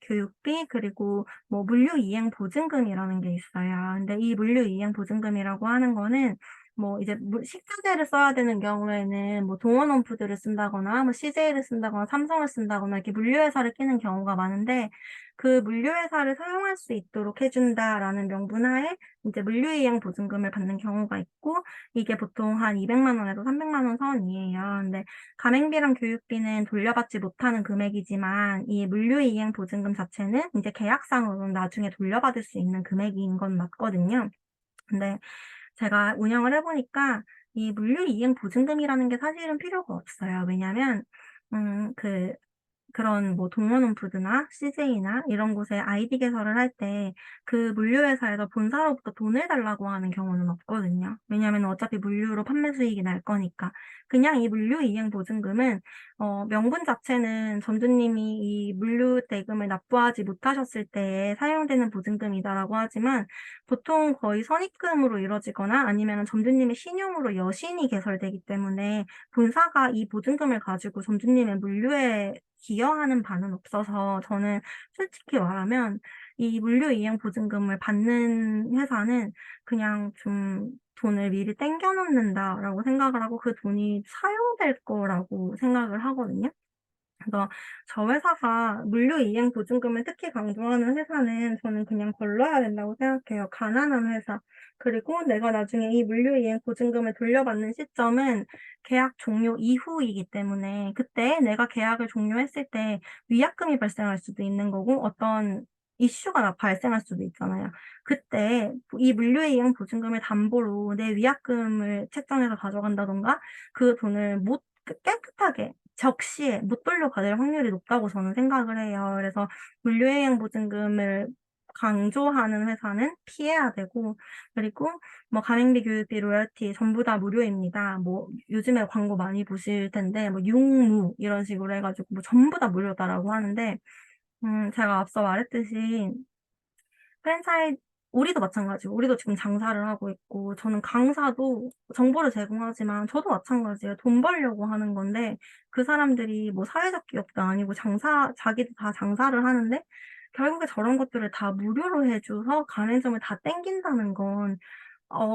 교육비 그리고 뭐 물류이행 보증금이라는 게 있어요. 근데 이 물류이행 보증금이라고 하는 거는 뭐 이제 식자재를 써야 되는 경우에는 뭐 동원원푸드를 쓴다거나 뭐 CJ를 쓴다거나 삼성을 쓴다거나 이렇게 물류회사를 끼는 경우가 많은데 그 물류회사를 사용할 수 있도록 해 준다라는 명분하에 이제 물류이행 보증금을 받는 경우가 있고 이게 보통 한 200만 원에서 300만 원 선이에요. 근데 가맹비랑 교육비는 돌려받지 못하는 금액이지만 이 물류이행 보증금 자체는 이제 계약상으로는 나중에 돌려받을 수 있는 금액인 건 맞거든요. 근데 제가 운영을 해 보니까 이 물류이행 보증금이라는 게 사실은 필요가 없어요. 왜냐면 그런 뭐 동원홈푸드나 CJ나 이런 곳에 아이디 개설을 할 때 그 물류회사에서 본사로부터 돈을 달라고 하는 경우는 없거든요. 왜냐하면 어차피 물류로 판매 수익이 날 거니까. 그냥 이 물류이행 보증금은 명분 자체는 점주님이 이 물류 대금을 납부하지 못하셨을 때에 사용되는 보증금이다라고 하지만 보통 거의 선입금으로 이루어지거나 아니면은 점주님의 신용으로 여신이 개설되기 때문에 본사가 이 보증금을 가지고 점주님의 물류에 기여하는 바는 없어서 저는 솔직히 말하면 이 물류이행 보증금을 받는 회사는 그냥 좀 '돈을 미리 땡겨 놓는다.'라고 생각을 하고 그 돈이 사용될 거라고 생각을 하거든요. 그래서 저 회사가 물류이행 보증금을 특히 강조하는 회사는 저는 그냥 걸러야 된다고 생각해요. 가난한 회사. 그리고 내가 나중에 이 물류이행 보증금을 돌려받는 시점은 계약 종료 이후이기 때문에 그때 내가 계약을 종료했을 때 위약금이 발생할 수도 있는 거고 어떤 이슈가 발생할 수도 있잖아요. 그때 이 물류이행 보증금을 담보로 내 위약금을 책정해서 가져간다든가 그 돈을 못 깨끗하게 적시에 못 돌려받을 확률이 높다고 저는 생각을 해요. 그래서 물류이행 보증금을 강조하는 회사는 피해야 되고 그리고 뭐 가맹비, 교육비, 로열티 전부 다 무료입니다. 뭐 요즘에 광고 많이 보실 텐데 뭐 융무 이런 식으로 해 가지고 뭐 전부 다 무료다라고 하는데 제가 앞서 말했듯이 프랜차이 우리도 마찬가지고 우리도 지금 장사를 하고 있고 저는 강사도 정보를 제공하지만 저도 마찬가지예요. 돈 벌려고 하는 건데 그 사람들이 뭐 사회적 기업도 아니고 자기도 다 장사를 하는데 결국에 저런 것들을 다 무료로 해 줘서 가맹점을 다 땡긴다는 건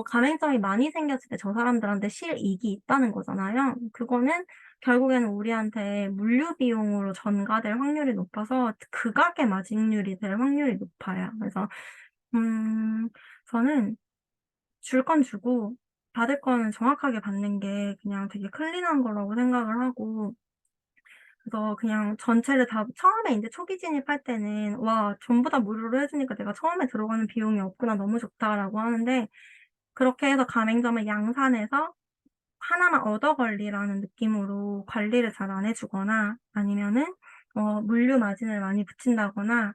가맹점이 많이 생겼을 때 저 사람들한테 실이익이 있다는 거잖아요. 그거는 결국에는 우리한테 물류 비용으로 전가될 확률이 높아서 극악의 마진율이 될 확률이 높아요. 그래서 음 저는 줄 건 주고 받을 거는 정확하게 받는 게 그냥 되게 클린한 거라고 생각을 하고 그래서 그냥 전체를 다 처음에 인제 초기 진입할 때는 '와 전부 다 무료로 해 주니까 내가 처음에 들어가는 비용이 없구나. 너무 좋다.'라고 하는데 그렇게 해서 가맹점을 양산해서 하나만 얻어 걸리라는 느낌으로 관리를 잘 안 해 주거나 아니면은 물류 마진을 많이 붙인다거나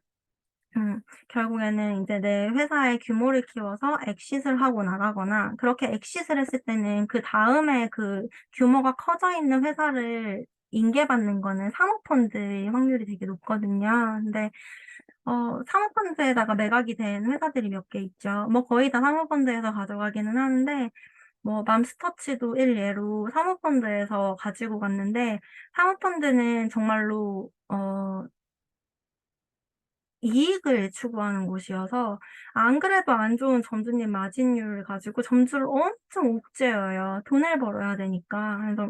결국에는 인제 내 회사의 규모를 키워서 exit을 하고 나가거나 그렇게 exit을 했을 때는 그다음에 그 규모가 커져 있는 회사를 인계받는 거는 사모펀드의 확률이 되게 높거든요. 근데 사모펀드에다가 매각이 된 회사들이 몇 개 있죠. 뭐 거의 다 사모펀드에서 가져가기는 하는데 뭐 맘스터치도 일례로 사모펀드에서 가지고 갔는데 사모펀드는 정말로 이익을 추구하는 곳이어서 안 그래도 안 좋은 점주님 마진율을 가지고 점주를 엄청 옥죄어요. 돈을 벌어야 되니까. 그래서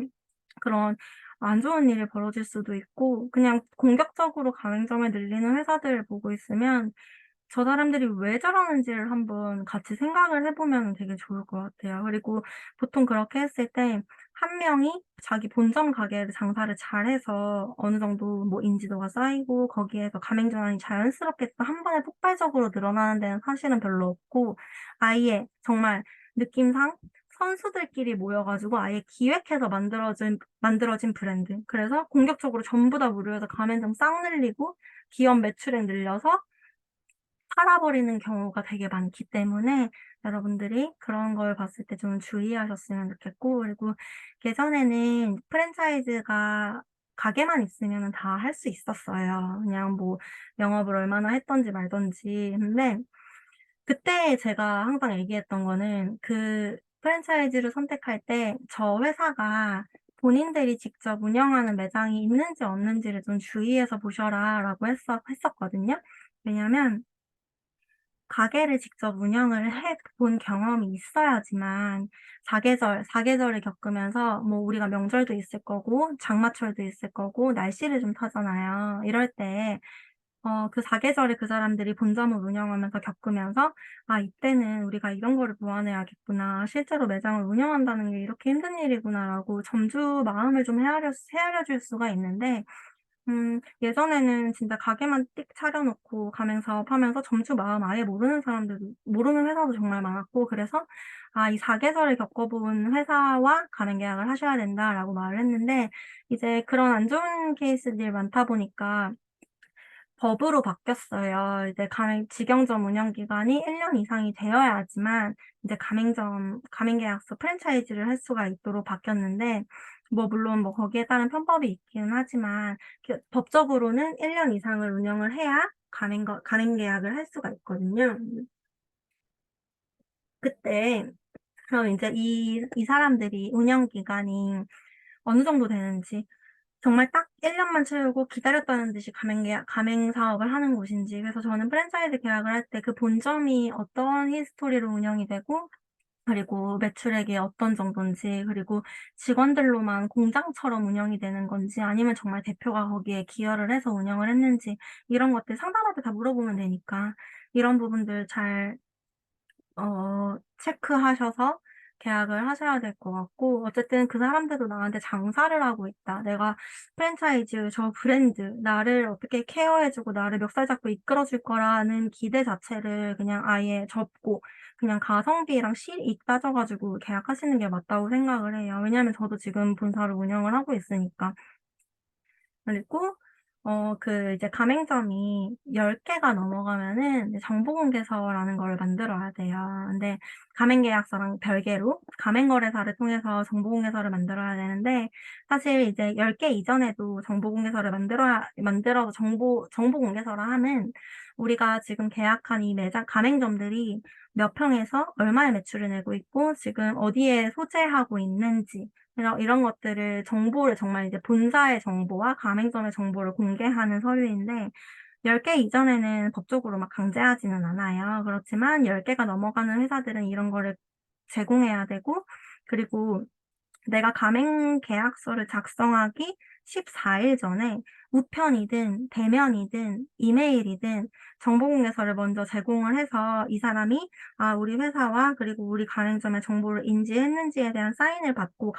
그런 안 좋은 일이 벌어질 수도 있고 그냥 공격적으로 가맹점을 늘리는 회사들을 보고 있으면 저 사람들이 왜 저러는지를 한번 같이 생각을 해 보면은 되게 좋을 것 같아요. 그리고 보통 그렇게 했을 때 한 명이 자기 본점 가게를 장사를 잘해서 어느 정도 뭐 인지도가 쌓이고 거기에서 가맹 전환이 자연스럽게 또 한 번에 폭발적으로 늘어나는 데는 사실은 별로 없고 아예 정말 느낌상 선수들끼리 모여 가지고 아예 기획해서 만들어진 브랜드. 그래서 공격적으로 전부 다 무료해서 가맹점 싹 늘리고 기업 매출액 늘려서 팔아버리는 경우가 되게 많기 때문에 여러분들이 그런 걸 봤을 때 좀 주의하셨으면 좋겠고 그리고 예전에는 프랜차이즈가 가게만 있으면은 다 할 수 있었어요. 그냥 뭐 영업을 얼마나 했든지 말든지. 근데 그때 제가 항상 얘기했던 거는 그 프랜차이즈를 선택할 때 저 회사가 본인들이 직접 운영하는 매장이 있는지 없는지를 좀 주의해서 보셔라라고 했었거든요. 왜냐면 가게를 직접 운영을 해 본 경험이 있어야지만 사계절을 겪으면서 뭐 우리가 명절도 있을 거고 장마철도 있을 거고 날씨를 좀 타잖아요. 이럴 때 그 사계절에 그 사람들이 본점을 운영하면서 겪으면서 '아 이때는 우리가 이런 거를 보완해야겠구나. 실제로 매장을 운영한다는 게 이렇게 힘든 일이구나.'라고 점주 마음을 좀 헤아려 줄 수가 있는데 예전에는 진짜 가게만 띡 차려 놓고 가맹 사업하면서 점주 마음 아예 모르는 회사도 정말 많았고 그래서 "아 이 사계절을 겪어 본 회사와 가맹 계약을 하셔야 된다."라고 말을 했는데 이제 그런 안 좋은 케이스들이 많다 보니까 법으로 바뀌었어요. 이제 직영점 운영 기간이 1년 이상이 되어야지만 이제 가맹 계약서 프랜차이즈를 할 수가 있도록 바뀌었는데 뭐 물론 뭐 거기에 따른 편법이 있기는 하지만 법적으로는 1년 이상을 운영을 해야 가맹 계약을 할 수가 있거든요. 그때 그럼 인제 이 사람들이 운영 기간이 어느 정도 되는지 정말 딱 1 년만 채우고 기다렸다는 듯이 가맹 사업을 하는 곳인지 그래서 저는 프랜차이즈 계약을 할 때 그 본점이 어떤 히스토리로 운영이 되고 그리고 매출액이 어떤 정도인지 그리고 직원들로만 공장처럼 운영이 되는 건지 아니면 정말 대표가 거기에 기여를 해서 운영을 했는지 이런 것들 상담할 때 다 물어보면 되니까 이런 부분들 잘 체크하셔서 계약을 하셔야 될 것 같고 어쨌든 그 사람들도 나한테 장사를 하고 있다. 내가 프랜차이즈 저 브랜드 나를 어떻게 케어해 주고 나를 멱살 잡고 이끌어 줄 거라는 기대 자체를 그냥 아예 접고 그냥 가성비랑 실이익 따져 가지고 계약하시는 게 맞다고 생각을 해요. 왜냐하면 저도 지금 본사를 운영을 하고 있으니까. 그리고 이제 가맹점이 10 개가 넘어가면은 이제 정보공개서라는 거를 만들어야 돼요. 근데 가맹계약서랑 별개로 가맹거래사를 통해서 정보공개서를 만들어야 되는데 사실 이제 10개 이전에도 정보공개서를 만들어서 정보공개서라 함은 우리가 지금 계약한 이 매장 가맹점들이 몇 평에서 얼마의 매출을 내고 있고 지금 어디에 소재하고 있는지 이런 것들을 정보를 정말 이제 본사의 정보와 가맹점의 정보를 공개하는 서류인데 10개 이전에는 법적으로 막 강제하지는 않아요. 그렇지만 10 개가 넘어가는 회사들은 이런 거를 제공해야 되고 그리고 내가 가맹 계약서를 작성하기 14일 전에 우편이든 대면이든 이메일이든 정보공개서를 먼저 제공을 해서 이 사람이 우리 회사와 그리고 우리 가맹점의 정보를 인지했는지에 대한 사인을 받고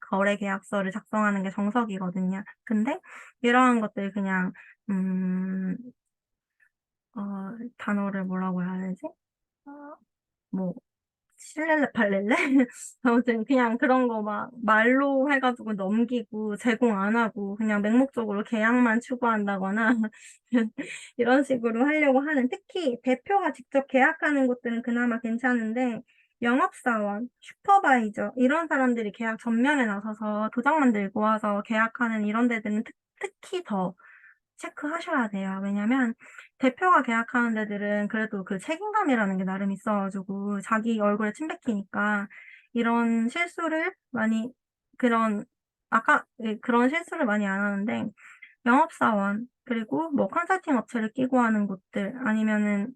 거래 계약서를 작성하는 게 정석이거든요. 근데 이러한 것들 그냥 음 단어를 뭐라고 해야 되지? 뭐 실렐레 팔렐레? 아무튼 그냥 그런 거 막 말로 해 가지고 넘기고 제공 안 하고 그냥 맹목적으로 계약만 추구한다거나 이런 식으로 하려고 하는 특히 대표가 직접 계약하는 곳들은 그나마 괜찮은데 영업사원, 슈퍼바이저 이런 사람들이 계약 전면에 나서서 도장만 들고 와서 계약하는 이런 데들은 특히 더 체크하셔야 돼요. 왜냐면 대표가 계약하는 데들은 그래도 그 책임감이라는 게 나름 있어 가지고 자기 얼굴에 침 뱉기니까 이런 실수를 많이 그런 아까 그런 실수를 많이 안 하는데 영업사원 그리고 뭐 컨설팅 업체를 끼고 하는 곳들 아니면은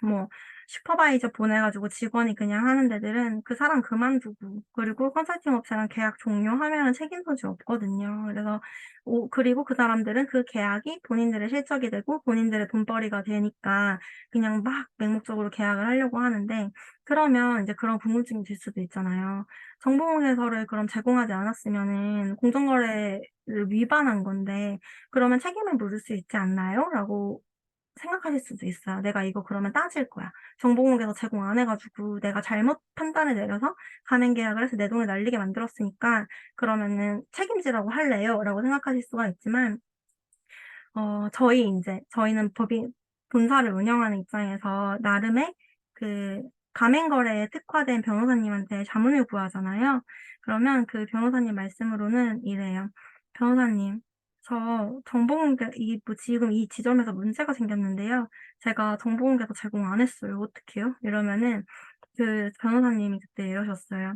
뭐 슈퍼바이저 보내 가지고 직원이 그냥 하는 데들은 그 사람 그만두고 그리고 컨설팅 업체랑 계약 종료하면은 책임 소지 없거든요. 그래서 그리고 그 사람들은 그 계약이 본인들의 실적이 되고 본인들의 돈벌이가 되니까 그냥 막 맹목적으로 계약을 하려고 하는데 그러면 이제 그런 궁금증이 들 수도 있잖아요. 정보공개서를 그럼 제공하지 않았으면은 공정거래를 위반한 건데 그러면 책임을 물을 수 있지 않나요? 라고 생각하실 수도 있어요. '내가 이거 그러면 따질 거야. 정보공개서 제공 안 해 가지고 내가 잘못 판단을 내려서 가맹 계약을 해서 내 돈을 날리게 만들었으니까 그러면은 책임지라고 할래요?'라고 생각하실 수가 있지만 저희는 법인 본사를 운영하는 입장에서 나름의 그 가맹거래에 특화된 변호사님한테 자문을 구하잖아요. 그러면 그 변호사님 말씀으로는 이래요. "변호사님, 저 정보공개 지금 이 지점에서 문제가 생겼는데요. 제가 정보공개서 제공 안 했어요. 어떡해요?" 이러면은 그 변호사님이 그때 이러셨어요.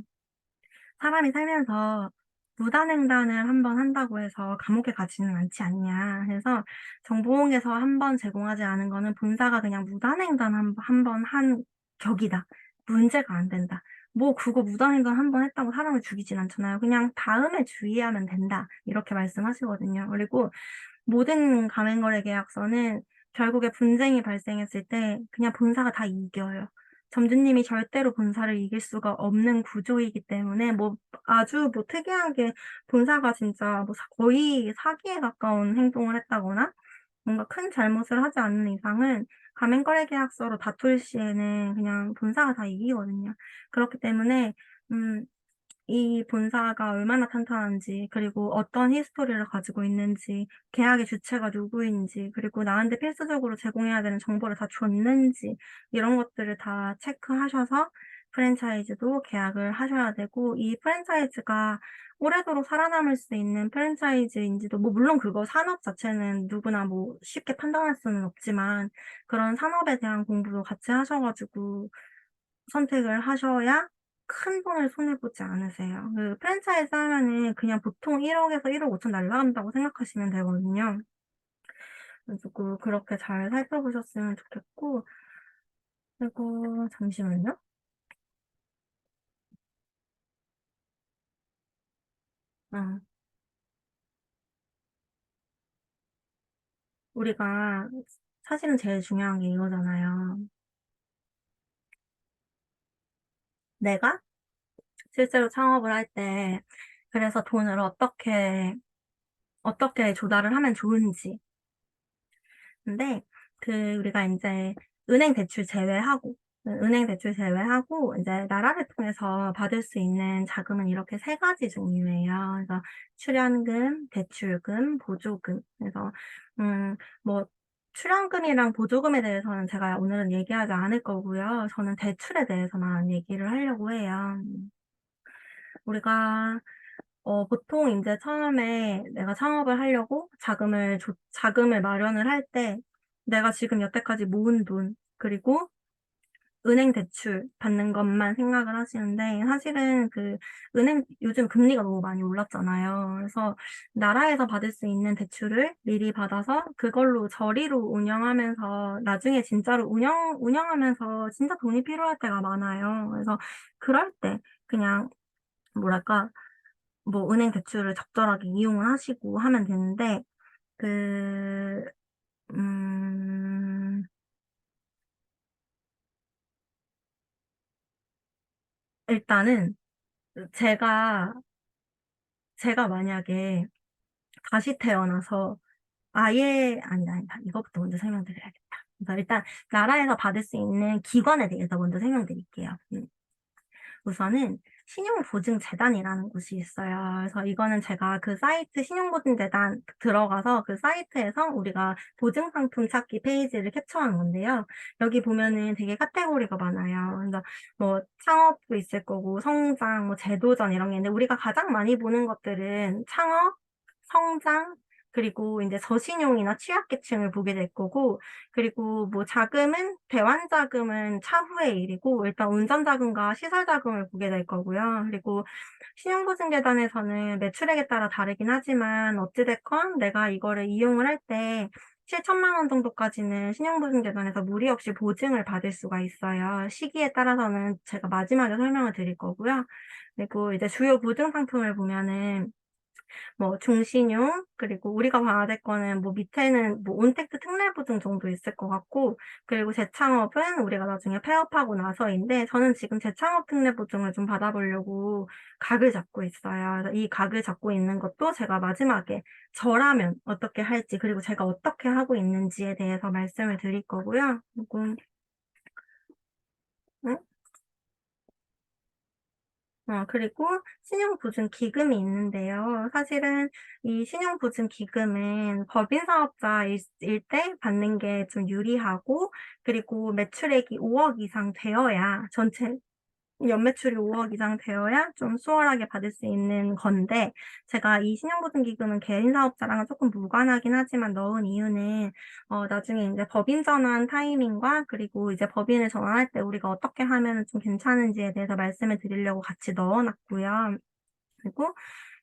사람이 살면서 무단횡단을 한번 한다고 해서 감옥에 가지는 않지 않냐. 그래서 정보공개서 한 번 제공하지 않은 거는 본사가 그냥 무단횡단 한 번 한 격이다. 문제가 안 된다. 뭐 그거 무단횡단 한 번 했다고 사람을 죽이진 않잖아요. 그냥 다음에 주의하면 된다. 이렇게 말씀하시거든요. 그리고 모든 가맹거래 계약서는 결국에 분쟁이 발생했을 때 그냥 본사가 다 이겨요. 점주님이 절대로 본사를 이길 수가 없는 구조이기 때문에 뭐 아주 뭐 특이하게 본사가 진짜 뭐 거의 사기에 가까운 행동을 했다거나 뭔가 큰 잘못을 하지 않는 이상은 가맹거래 계약서로 다툴 시에는 그냥 본사가 다 이기거든요. 그렇기 때문에 음 이 본사가 얼마나 탄탄한지 그리고 어떤 히스토리를 가지고 있는지 계약의 주체가 누구인지 그리고 나한테 필수적으로 제공해야 되는 정보를 다 줬는지 이런 것들을 다 체크하셔서 프랜차이즈도 계약을 하셔야 되고 이 프랜차이즈가 오래도록 살아남을 수 있는 프랜차이즈인지도 뭐 물론 그거 산업 자체는 누구나 뭐 쉽게 판단할 수는 없지만 그런 산업에 대한 공부도 같이 하셔 가지고 선택을 하셔야 큰 돈을 손해 보지 않으세요. 그 프랜차이즈 하면은 그냥 보통 1 억에서 1억 5천 날라간다고 생각하시면 되거든요. 그래서 그렇게 잘 살펴보셨으면 좋겠고 그리고 잠시만요. 아 우리가 사실은 제일 중요한 게 이거잖아요. 내가 실제로 창업을 할 때 그래서 돈을 어떻게 조달을 하면 좋은지 근데 우리가 인제 은행 대출 제외하고 인제 나라를 통해서 받을 수 있는 자금은 이렇게 세 가지 종류예요. 그래서 출연금, 대출금, 보조금. 그래서 뭐 출연금이랑 보조금에 대해서는 제가 오늘은 얘기하지 않을 거고요. 저는 대출에 대해서만 얘기를 하려고 해요. 우리가 보통 인제 처음에 내가 창업을 하려고 자금을 마련을 할 때 내가 지금 여태까지 모은 돈 그리고 은행 대출 받는 것만 생각을 하시는데 사실은 은행 요즘 금리가 너무 많이 올랐잖아요. 그래서 나라에서 받을 수 있는 대출을 미리 받아서 그걸로 저리로 운영하면서 나중에 진짜로 운영하면서 진짜 돈이 필요할 때가 많아요. 그래서 그럴 때 그냥 뭐랄까 뭐 은행 대출을 적절하게 이용을 하시고 하면 되는데 그 음 일단은 제가 만약에 다시 태어나서 아니다. 이것부터 먼저 설명드려야겠다. 그래서 일단 나라에서 받을 수 있는 기관에 대해서 먼저 설명드릴게요. 우선은 신용보증재단이라는 곳이 있어요. 그래서 이거는 제가 그 사이트 신용보증재단 들어가서 그 사이트에서 우리가 보증상품 찾기 페이지를 캡처한 건데요. 여기 보면은 되게 카테고리가 많아요. 그래서 뭐 창업도 있을 거고 성장, 뭐 재도전 이런 게 있는데 우리가 가장 많이 보는 것들은 창업, 성장, 그리고 인제 저신용이나 취약계층을 보게 될 거고, 그리고 뭐 자금은 대환자금은 차후의 일이고 일단 운전자금과 시설자금을 보게 될 거고요. 그리고 신용보증재단에서는 매출액에 따라 다르긴 하지만 어찌 됐건 내가 이거를 이용을 할 때 7천만 원 정도까지는 신용보증재단에서 무리 없이 보증을 받을 수가 있어요. 시기에 따라서는 제가 마지막에 설명을 드릴 거고요. 그리고 이제 주요 보증 상품을 보면은 뭐 중신용, 그리고 우리가 봐야 될 거는 뭐 밑에는 뭐 온택트 특례보증 정도 있을 것 같고, 그리고 재창업은 우리가 나중에 폐업하고 나서인데 저는 지금 재창업 특례보증을 좀 받아보려고 각을 잡고 있어요. 그래서 이 각을 잡고 있는 것도 제가 마지막에 저라면 어떻게 할지, 그리고 제가 어떻게 하고 있는지에 대해서 말씀을 드릴 거고요. 그리고 응? 그리고 신용보증기금이 있는데요. 사실은 이 신용보증기금은 법인 사업자일 때 받는 게 좀 유리하고, 그리고 매출액이 5억 이상 되어야 전체 연매출이 5억 이상 되어야 좀 수월하게 받을 수 있는 건데, 제가 이 신용보증기금은 개인 사업자랑은 조금 무관하긴 하지만 넣은 이유는 나중에 인제 법인 전환 타이밍과 그리고 이제 법인을 전환할 때 우리가 어떻게 하면은 좀 괜찮은지에 대해서 말씀을 드리려고 같이 넣어 놨고요. 그리고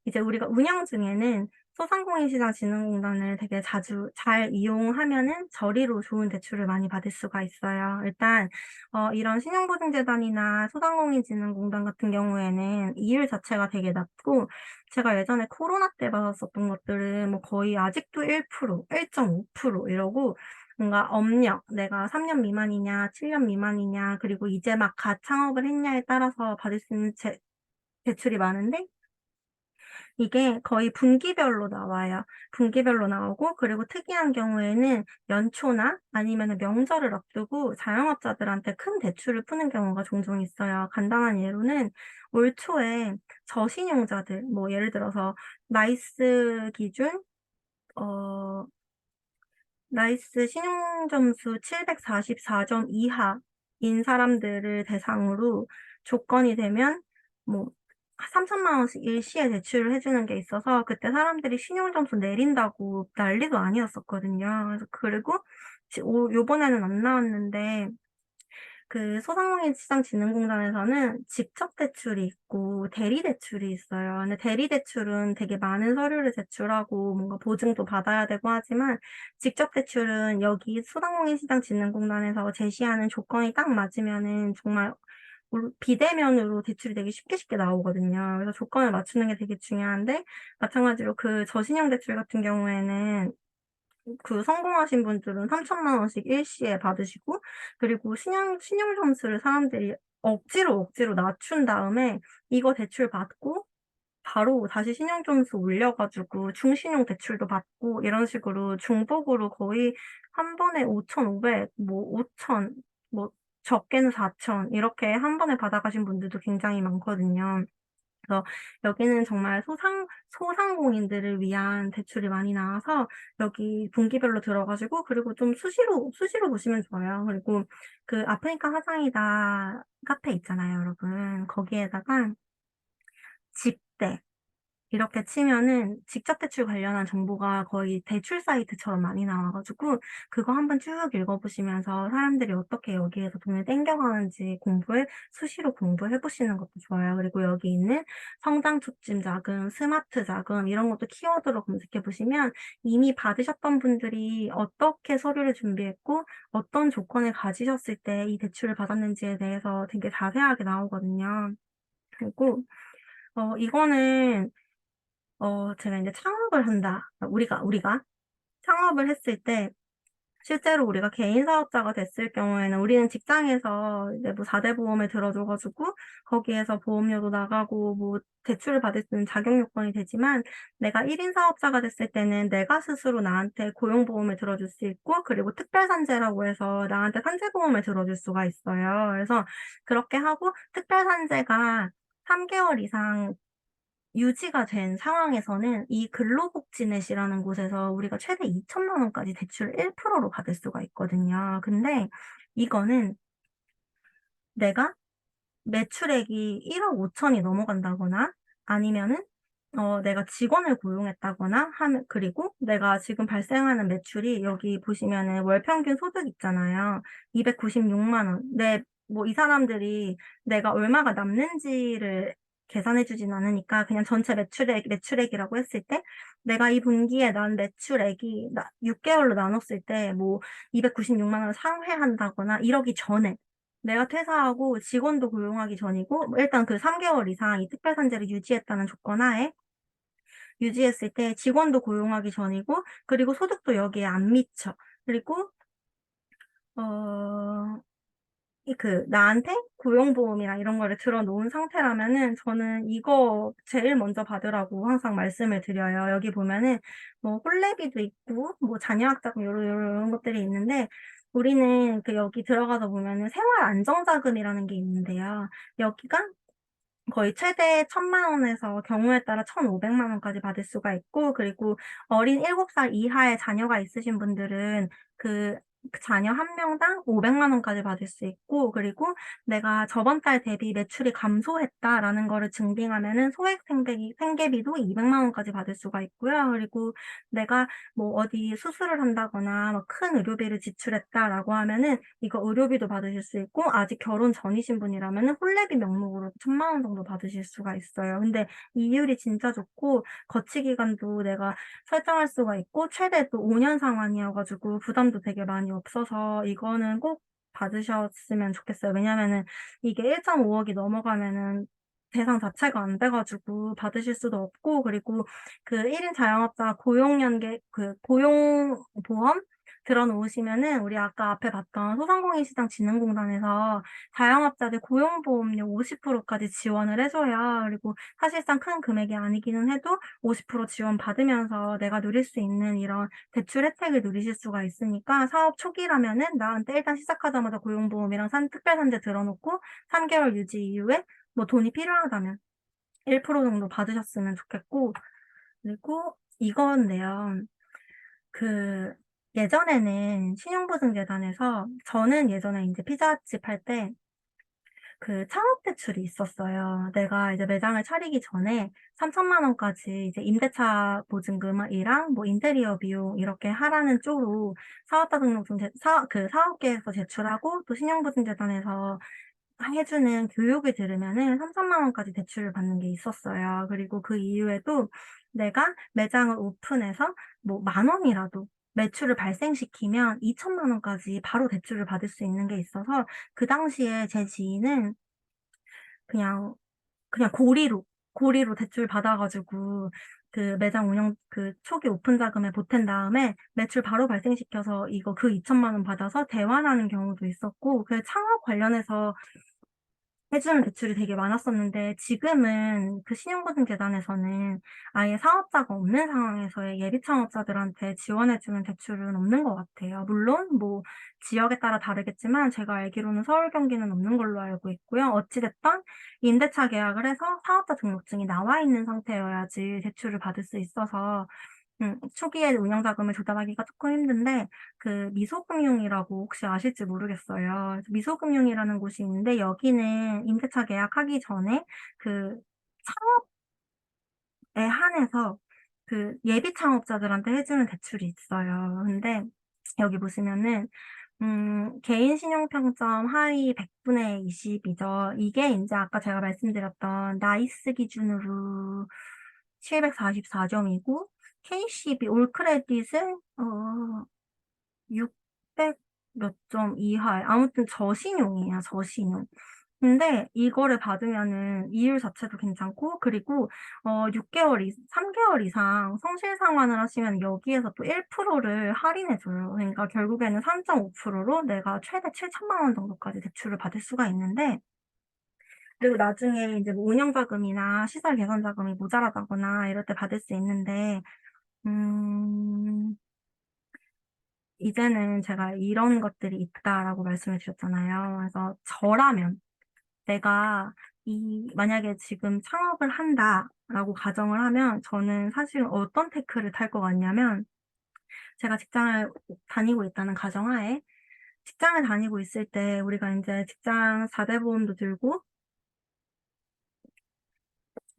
이제 우리가 운영 중에는 소상공인시장진흥공단을 되게 자주 잘 이용하면은 저리로 좋은 대출을 많이 받을 수가 있어요. 일단 이런 신용보증재단이나 소상공인진흥공단 같은 경우에는 이율 자체가 되게 낮고, 제가 예전에 코로나 때 받았었던 것들은 뭐 거의 아직도 1%, 1.5% 이러고, 뭔가 업력, 내가 3년 미만이냐 7년 미만이냐, 그리고 이제 막 갓 창업을 했냐에 따라서 받을 수 있는 대출이 많은데, 이게 거의 분기별로 나와요. 분기별로 나오고, 그리고 특이한 경우에는 연초나 아니면은 명절을 앞두고 자영업자들한테 큰 대출을 푸는 경우가 종종 있어요. 간단한 예로는 올 초에 저신용자들, 뭐 예를 들어서 나이스 기준 어 나이스 신용 점수 744점 이하인 사람들을 대상으로 조건이 되면 뭐 3천만 원씩 일시에 대출을 해 주는 게 있어서 그때 사람들이 신용 점수 내린다고 난리도 아니었었거든요. 그래서 그리고 요번에는 안 나왔는데, 그 소상공인시장진흥공단에서는 직접 대출이 있고 대리 대출이 있어요. 근데 대리 대출은 되게 많은 서류를 제출하고 뭔가 보증도 받아야 되고 하지만, 직접 대출은 여기 소상공인시장진흥공단에서 제시하는 조건이 딱 맞으면은 정말 비대면으로 대출이 되게 쉽게 쉽게 나오거든요. 그래서 조건을 맞추는 게 되게 중요한데, 마찬가지로 그 저신용 대출 같은 경우에는 그 성공하신 분들은 3천만 원씩 일시에 받으시고, 그리고 신용 점수를 사람들이 억지로 낮춘 다음에 이거 대출 받고 바로 다시 신용 점수 올려 가지고 중신용 대출도 받고, 이런 식으로 중복으로 거의 한 번에 5,500, 뭐 5,000, 뭐 적게는 4,000 이렇게 한 번에 받아가신 분들도 굉장히 많거든요. 그래서 여기는 정말 소상공인들을 위한 대출이 많이 나와서 여기 분기별로 들어 가지고, 그리고 좀 수시로 보시면 좋아요. 그리고 그 아프니까 화상이다 카페 있잖아요, 여러분. 거기에다가 집대 이렇게 치면은 직접 대출 관련한 정보가 거의 대출 사이트처럼 많이 나와 가지고 그거 한번 쭉 읽어 보시면서 사람들이 어떻게 여기에서 돈을 땡겨가는지 수시로 공부해 보시는 것도 좋아요. 그리고 여기 있는 성장 촉진 자금, 스마트 자금 이런 것도 키워드로 검색해 보시면 이미 받으셨던 분들이 어떻게 서류를 준비했고 어떤 조건을 가지셨을 때 이 대출을 받았는지에 대해서 되게 자세하게 나오거든요. 그리고 이거는 제가 인제 창업을 한다. 우리가 창업을 했을 때 실제로 우리가 개인 사업자가 됐을 경우에는 우리는 직장에서 이제 뭐 4대 보험을 들어줘 가지고 거기에서 보험료도 나가고 뭐 대출을 받을 수 있는 자격 요건이 되지만, 내가 1인 사업자가 됐을 때는 내가 스스로 나한테 고용보험을 들어줄 수 있고, 그리고 특별산재라고 해서 나한테 산재보험을 들어줄 수가 있어요. 그래서 그렇게 하고 특별산재가 3개월 이상 유지가 된 상황에서는 이 근로복지넷이라는 곳에서 우리가 최대 2천만 원까지 대출 1%로 받을 수가 있거든요. 근데 이거는 내가 매출액이 1억 5천이 넘어간다거나 아니면은 내가 직원을 고용했다거나 하면, 그리고 내가 지금 발생하는 매출이 여기 보시면은 월 평균 소득 있잖아요. 296만 원. 뭐 이 사람들이 내가 얼마가 남는지를 계산해 주진 않으니까 그냥 전체 매출액이라고 했을 때 내가 이 분기에 난 매출액이 6개월로 나눴을 때 뭐 296만 원을 상회한다거나 이러기 전에 내가 퇴사하고 직원도 고용하기 전이고 뭐 일단 그 3개월 이상 이 특별산재를 유지했다는 조건 하에 유지했을 때 직원도 고용하기 전이고 그리고 소득도 여기에 안 미쳐. 그리고 어 나한테 고용보험이랑 이런 거를 들어 놓은 상태라면은 저는 이거 제일 먼저 받으라고 항상 말씀을 드려요. 여기 보면은 뭐 홀레비도 있고 뭐 자녀학자금 요런 것들이 있는데 우리는 여기 들어가서 보면은 생활 안정자금이라는 게 있는데요. 여기가 거의 최대 1,000만 원에서 경우에 따라 1,500만 원까지 받을 수가 있고 그리고 어린 7살 이하의 자녀가 있으신 분들은 그 자녀 한 명당 500만 원까지 받을 수 있고 그리고 내가 저번 달 대비 매출이 감소했다라는 거를 증빙하면은 소액 생계비도 200만 원까지 받을 수가 있고요. 그리고 내가 뭐 어디 수술을 한다거나 뭐 큰 의료비를 지출했다라고 하면은 이거 의료비도 받으실 수 있고 아직 결혼 전이신 분이라면은 홀레비 명목으로 1,000만 원 정도 받으실 수가 있어요. 근데 이율이 진짜 좋고 거치 기간도 내가 설정할 수가 있고 최대 또 5년 상환이어 가지고 부담도 되게 많이 없어서 이거는 꼭 받으셨으면 좋겠어요. 왜냐면은 이게 1.5억이 넘어가면은 대상 자체가 안 돼 가지고 받으실 수도 없고 그리고 1인 자영업자 고용연계 고용보험 들어 놓으시면은 우리 아까 앞에 봤던 소상공인시장진흥공단에서 자영업자들 고용보험료 50%까지 지원을 해 줘요. 그리고 사실상 큰 금액이 아니기는 해도 50% 지원받으면서 내가 누릴 수 있는 이런 대출 혜택을 누리실 수가 있으니까 사업 초기라면은 나한테 일단 시작하자마자 고용보험이랑 특별산재 들어 놓고 3개월 유지 이후에 뭐 돈이 필요하다면 1% 정도 받으셨으면 좋겠고 그리고 이건데요. 그 예전에는 신용보증재단에서 저는 예전에 인제 피자집 할 때 창업 대출이 있었어요. 내가 이제 매장을 차리기 전에 3천만 원까지 이제 임대차 보증금이랑 뭐 인테리어 비용 이렇게 하라는 쪽으로 사업자 등록증 사업계에서 제출하고 또 신용보증재단에서 해 주는 교육을 들으면은 3천만 원까지 대출을 받는 게 있었어요. 그리고 그 이후에도 내가 매장을 오픈해서 뭐 만 원이라도 매출을 발생시키면 2천만 원까지 바로 대출을 받을 수 있는 게 있어서 그 당시에 제 지인은 그냥 고리로 대출 받아 가지고 매장 운영 초기 오픈 자금에 보탠 다음에 매출 바로 발생시켜서 이거 2천만 원 받아서 대환하는 경우도 있었고 창업 관련해서 해 주는 대출이 되게 많았었는데 지금은 신용보증재단에서는 아예 사업자가 없는 상황에서의 예비 창업자들한테 지원해 주는 대출은 없는 것 같아요. 물론 뭐 지역에 따라 다르겠지만 제가 알기로는 서울, 경기는 없는 걸로 알고 있고요. 어찌 됐든 임대차 계약을 해서 사업자 등록증이 나와 있는 상태여야지 대출을 받을 수 있어서 초기에 운영 자금을 조달하기가 조금 힘든데 미소금융이라고 혹시 아실지 모르겠어요. 그래서 미소금융이라는 곳이 있는데 여기는 임대차 계약하기 전에 그 창업에 한해서 예비 창업자들한테 해 주는 대출이 있어요. 근데 여기 보시면은 개인 신용 평점 하위 100분의 20이죠. 이게 인제 아까 제가 말씀드렸던 나이스 기준으로 744 점이고 KCB 올 크레딧은 600 몇 점 이하에 아무튼 저신용이에요, 저신용. 근데 이거를 받으면은 이율 자체도 괜찮고 그리고 3개월 이상 성실 상환을 하시면 여기에서 또 1%를 할인해 줘요. 그러니까 결국에는 3.5%로 내가 최대 7천만 원 정도까지 대출을 받을 수가 있는데 그리고 나중에 이제 뭐 운영자금이나 시설 개선 자금이 모자라다거나 이럴 때 받을 수 있는데 음 이제는 제가 "이런 것들이 있다."라고 말씀을 드렸잖아요. 그래서 저라면 내가 만약에 지금 창업을 한다라고 가정을 하면 저는 사실 어떤 태클을 탈 것 같냐면 제가 직장을 다니고 있다는 가정하에 직장을 다니고 있을 때 우리가 인제 직장 4대 보험도 들고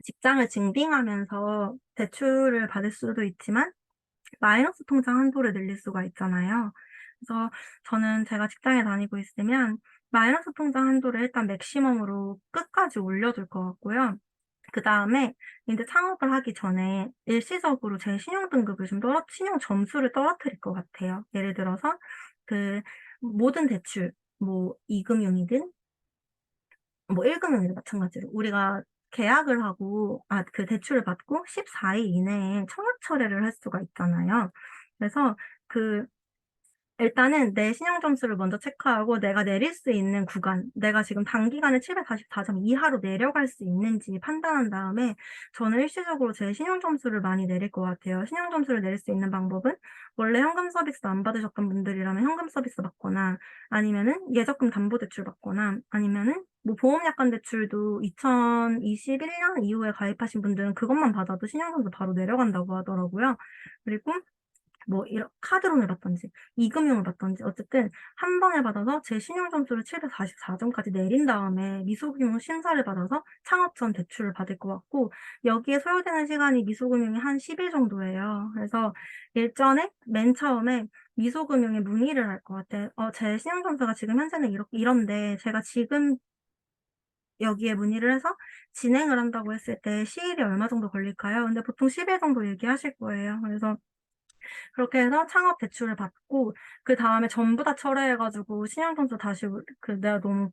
직장을 증빙하면서 대출을 받을 수도 있지만 마이너스 통장 한도를 늘릴 수가 있잖아요. 그래서 저는 제가 직장에 다니고 있으면 마이너스 통장 한도를 일단 맥시멈으로 끝까지 올려둘 것 같고요. 그다음에 인제 창업을 하기 전에 일시적으로 제 신용 등급을 좀 신용 점수를 떨어뜨릴 것 같아요. 예를 들어서 그 모든 대출 뭐 이금융이든 뭐 1 금융이든 마찬가지로 우리가 계약을 하고 그 대출을 받고 14일 이내에 청약 철회를 할 수가 있잖아요. 그래서 그 일단은 내 신용 점수를 먼저 체크하고 내가 내릴 수 있는 구간, 내가 지금 단기간에 744점 이하로 내려갈 수 있는지 판단한 다음에 저는 일시적으로 제 신용 점수를 많이 내릴 것 같아요. 신용 점수를 내릴 수 있는 방법은 원래 현금 서비스 안 받으셨던 분들이라면 현금 서비스 받거나 아니면은 예적금 담보대출 받거나 아니면은 뭐 보험약관 대출도 2021년 이후에 가입하신 분들은 그것만 받아도 신용 점수 바로 내려간다고 하더라고요. 그리고 뭐 카드론을 받든지 이금융을 받든지 어쨌든 한 번에 받아서 제 신용 점수를 744 점까지 내린 다음에 미소금융 심사를 받아서 창업 전 대출을 받을 것 같고 여기에 소요되는 시간이 미소금융이 한 10일 정도예요. 그래서 일전에 맨 처음에 미소금융에 문의를 할 것 같아요. 제 신용 점수가 지금 현재는 이런데 제가 지금 여기에 문의를 해서 진행을 한다고 했을 때 시일이 얼마 정도 걸릴까요? 근데 보통 10일 정도 얘기하실 거예요. 그래서 그렇게 해서 창업 대출을 받고 그다음에 전부 다 철회해 가지고 신용점수 다시 내가 너무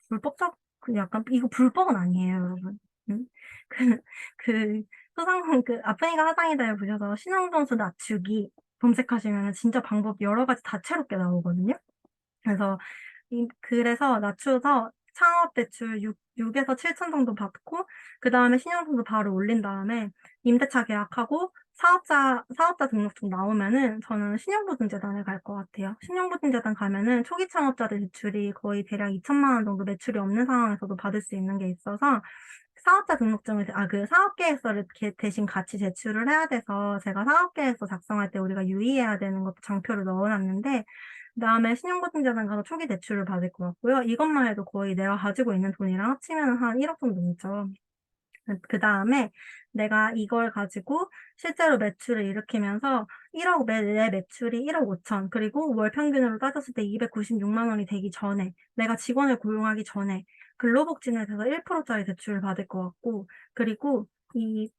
불법적 약간 이거 불법은 아니에요 여러분. 음. 그 그 소상공 아프니까 사상이다에 보셔서 신용점수 낮추기 검색하시면은 진짜 방법 여러 가지 다채롭게 나오거든요. 그래서 낮춰서 창업 대출 6에서 7천 정도 받고 그다음에 신용등급 바로 올린 다음에 임대차 계약하고 사업자 등록증 나오면은 저는 신용보증재단에 갈 것 같아요. 신용보증재단 가면은 초기 창업자들 대출이 거의 대략 2천만 원 정도 매출이 없는 상황에서도 받을 수 있는 게 있어서 사업자 등록증을 사업계획서를 대신 같이 제출을 해야 돼서 제가 사업계획서 작성할 때 우리가 유의해야 되는 것도 장표를 넣어 놨는데 그다음에 신용보증재단 가서 초기 대출을 받을 것 같고요. 이것만 해도 거의 내가 가지고 있는 돈이랑 합치면은 한 1억 정도 넘죠. 그다음에 내가 이걸 가지고 실제로 매출을 일으키면서 1억 내 매출이 1억 5천 그리고 월 평균으로 따졌을 때 296만 원이 되기 전에 내가 직원을 고용하기 전에 근로복지넷에서 1% 짜리 대출을 받을 것 같고 그리고 이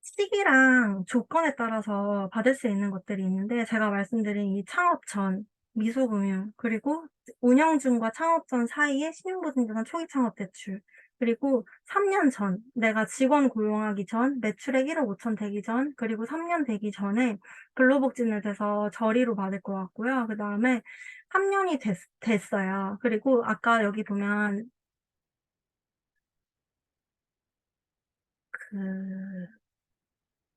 시기랑 조건에 따라서 받을 수 있는 것들이 있는데 제가 말씀드린 이 창업 전 미소금융 그리고 운영 중과 창업 전 사이에 신용보증기관 초기 창업 대출 그리고 3년 전 내가 직원 고용하기 전 매출액 1억 5천 되기 전 그리고 3년 되기 전에 근로복지넷에서 저리로 받을 것 같고요. 그다음에 3 년이 됐어요. 그리고 아까 여기 보면 그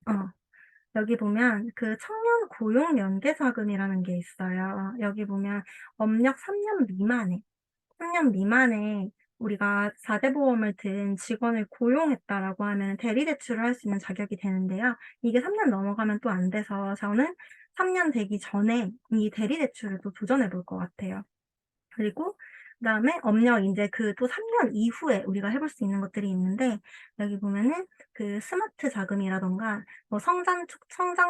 어. 여기 보면 청년 고용 연계 자금이라는 게 있어요. 여기 보면 업력 3년 미만에 우리가 4대 보험을 든 직원을 고용했다라고 하면 대리 대출을 할 수 있는 자격이 되는데요. 이게 3년 넘어가면 또 안 돼서 저는 3년 되기 전에 이 대리 대출을 또 도전해 볼 것 같아요. 그리고 그다음에 업력 인제 또 3년 이후에 우리가 해볼 수 있는 것들이 있는데 여기 보면은 스마트 자금이라든가 뭐 성장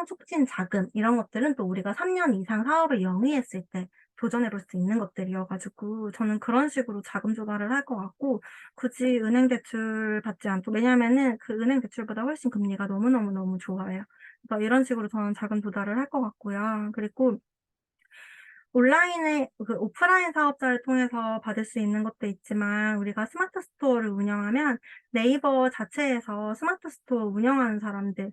촉진 자금 이런 것들은 또 우리가 3년 이상 사업을 영위했을 때 도전해 볼 수 있는 것들이어 가지고 저는 그런 식으로 자금 조달을 할 것 같고 굳이 은행 대출 받지 않고 왜냐하면은 은행 대출보다 훨씬 금리가 너무너무너무 좋아요. 그래서 이런 식으로 저는 자금 조달을 할 것 같고요. 그리고 온라인에 오프라인 사업자를 통해서 받을 수 있는 것도 있지만 우리가 스마트 스토어를 운영하면 네이버 자체에서 스마트 스토어 운영하는 사람들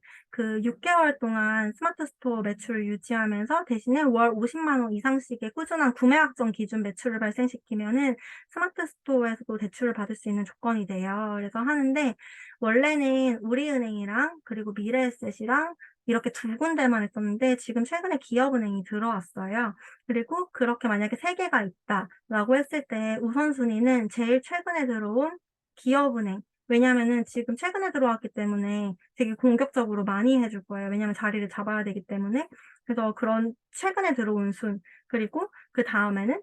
6 개월 동안 스마트 스토어 매출을 유지하면서 대신에 월 50만 원 이상씩의 꾸준한 구매 약정 기준 매출을 발생시키면은 스마트 스토어에서도 대출을 받을 수 있는 조건이 돼요. 그래서 하는데 원래는 우리은행이랑 그리고 미래에셋이랑 이렇게 두 군데만 했었는데 지금 최근에 기업은행이 들어왔어요. 그리고 그렇게 만약에 세 개가 있다라고 했을 때 우선순위는 제일 최근에 들어온 기업은행. 왜냐하면은 지금 최근에 들어왔기 때문에 되게 공격적으로 많이 해줄 거예요. 왜냐하면 자리를 잡아야 되기 때문에. 그래서 그런 최근에 들어온 순, 그리고 그다음에는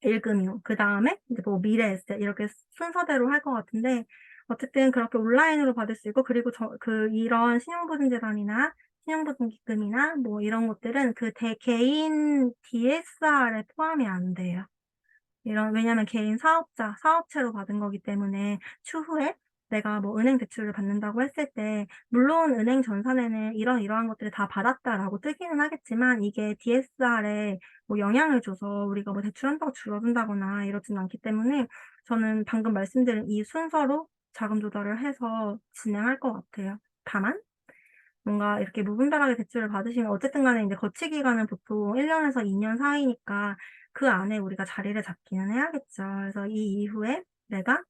일금융, 그다음에 이제 뭐 미래에셋 이렇게 순서대로 할 것 같은데, 어쨌든 그렇게 온라인으로 받을 수 있고, 그리고 이런 신용보증재단이나 신용보증기금이나 뭐 이런 것들은 그 개인 DSR에 포함이 안 돼요. 왜냐면 개인 사업체로 받은 거기 때문에 추후에 내가 뭐 은행 대출을 받는다고 했을 때 물론 은행 전산에는 이러이러한 것들을 다 받았다라고 뜨기는 하겠지만 이게 DSR에 뭐 영향을 줘서 우리가 뭐 대출 한도가 줄어든다거나 이러지는 않기 때문에 저는 방금 말씀드린 이 순서로 자금 조달을 해서 진행할 것 같아요. 다만 뭔가 이렇게 무분별하게 대출을 받으시면 어쨌든 간에 인제 거치 기간은 보통 1 년에서 2년 사이니까 그 안에 우리가 자리를 잡기는 해야겠죠. 그래서 이 이후에 내가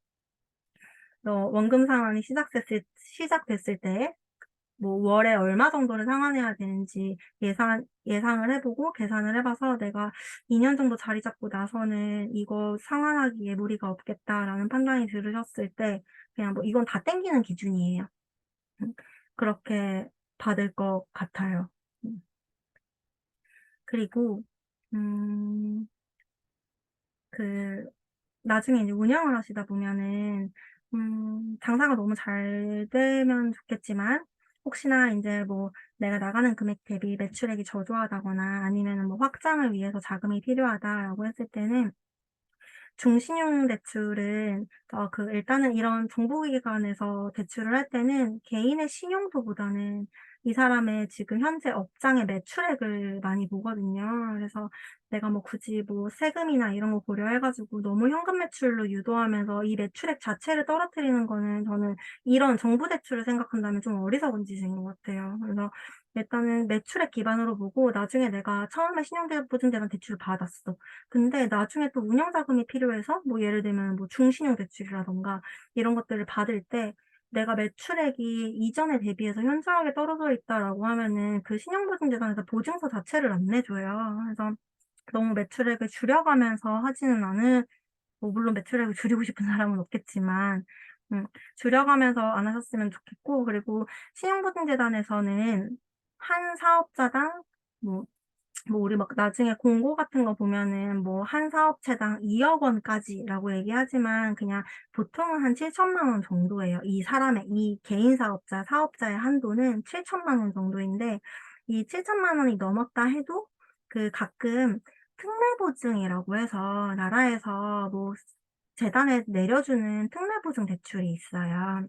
원금 상환이 시작됐을 때 뭐 월에 얼마 정도를 상환해야 되는지 예상을 해 보고 계산을 해 봐서 '내가 2년 정도 자리 잡고 나서는 이거 상환하기에 무리가 없겠다.'라는 판단이 들으셨을 때 그냥 뭐 이건 다 땡기는 기준이에요. 음 그렇게 받을 것 같아요. 음. 그리고 음 그 나중에 이제 운영을 하시다 보면은 장사가 너무 잘 되면 좋겠지만 혹시나 인제 뭐 내가 나가는 금액 대비 매출액이 저조하다거나 아니면은 뭐 확장을 위해서 자금이 필요하다라고 했을 때는 중신용 대출은 일단은 이런 정부기관에서 대출을 할 때는 개인의 신용도보다는 이 사람의 지금 현재 업장의 매출액을 많이 보거든요. 그래서 내가 뭐 굳이 뭐 세금이나 이런 거 고려해 가지고 너무 현금 매출로 유도하면서 이 매출액 자체를 떨어뜨리는 거는 저는 이런 정부 대출을 생각한다면 좀 어리석은 짓인 것 같아요. 그래서 일단은 매출액 기반으로 보고 나중에 내가 처음에 신용보증재단 대출을 받았어. 근데 나중에 또 운영 자금이 필요해서 뭐 예를 들면 뭐 중신용 대출이라든가 이런 것들을 받을 때 내가 매출액이 이전에 대비해서 현저하게 떨어져 있다라고 하면은 그 신용보증재단에서 보증서 자체를 안 내줘요. 그래서 너무 매출액을 줄여가면서 하지는 않을 뭐 물론 매출액을 줄이고 싶은 사람은 없겠지만 음 줄여가면서 안 하셨으면 좋겠고, 그리고 신용보증재단에서는 한 사업자당 뭐 우리 막 나중에 공고 같은 거 보면은 뭐 한 사업체당 2억 원까지라고 얘기하지만 그냥 보통은 한 7천만 원 정도예요. 이 개인 사업자의 한도는 7천만 원 정도인데, 이 7천만 원이 넘었다 해도 가끔 특례보증이라고 해서 나라에서 뭐 재단에 내려주는 특례보증 대출이 있어요.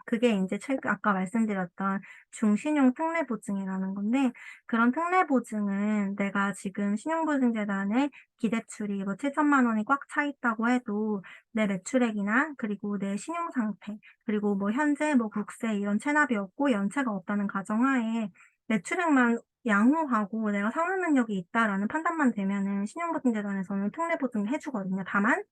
그게 인제 아까 말씀드렸던 중신용 특례보증이라는 건데, 그런 특례보증은 내가 지금 신용보증재단에 기대출이 뭐 7천만 원이 꽉 차 있다고 해도 내 매출액이나 그리고 내 신용 상태, 그리고 뭐 현재 뭐 국세 이런 체납이 없고 연체가 없다는 가정하에 매출액만 양호하고 내가 상환 능력이 있다라는 판단만 되면은 신용보증재단에서는 특례보증을 해 주거든요. 다만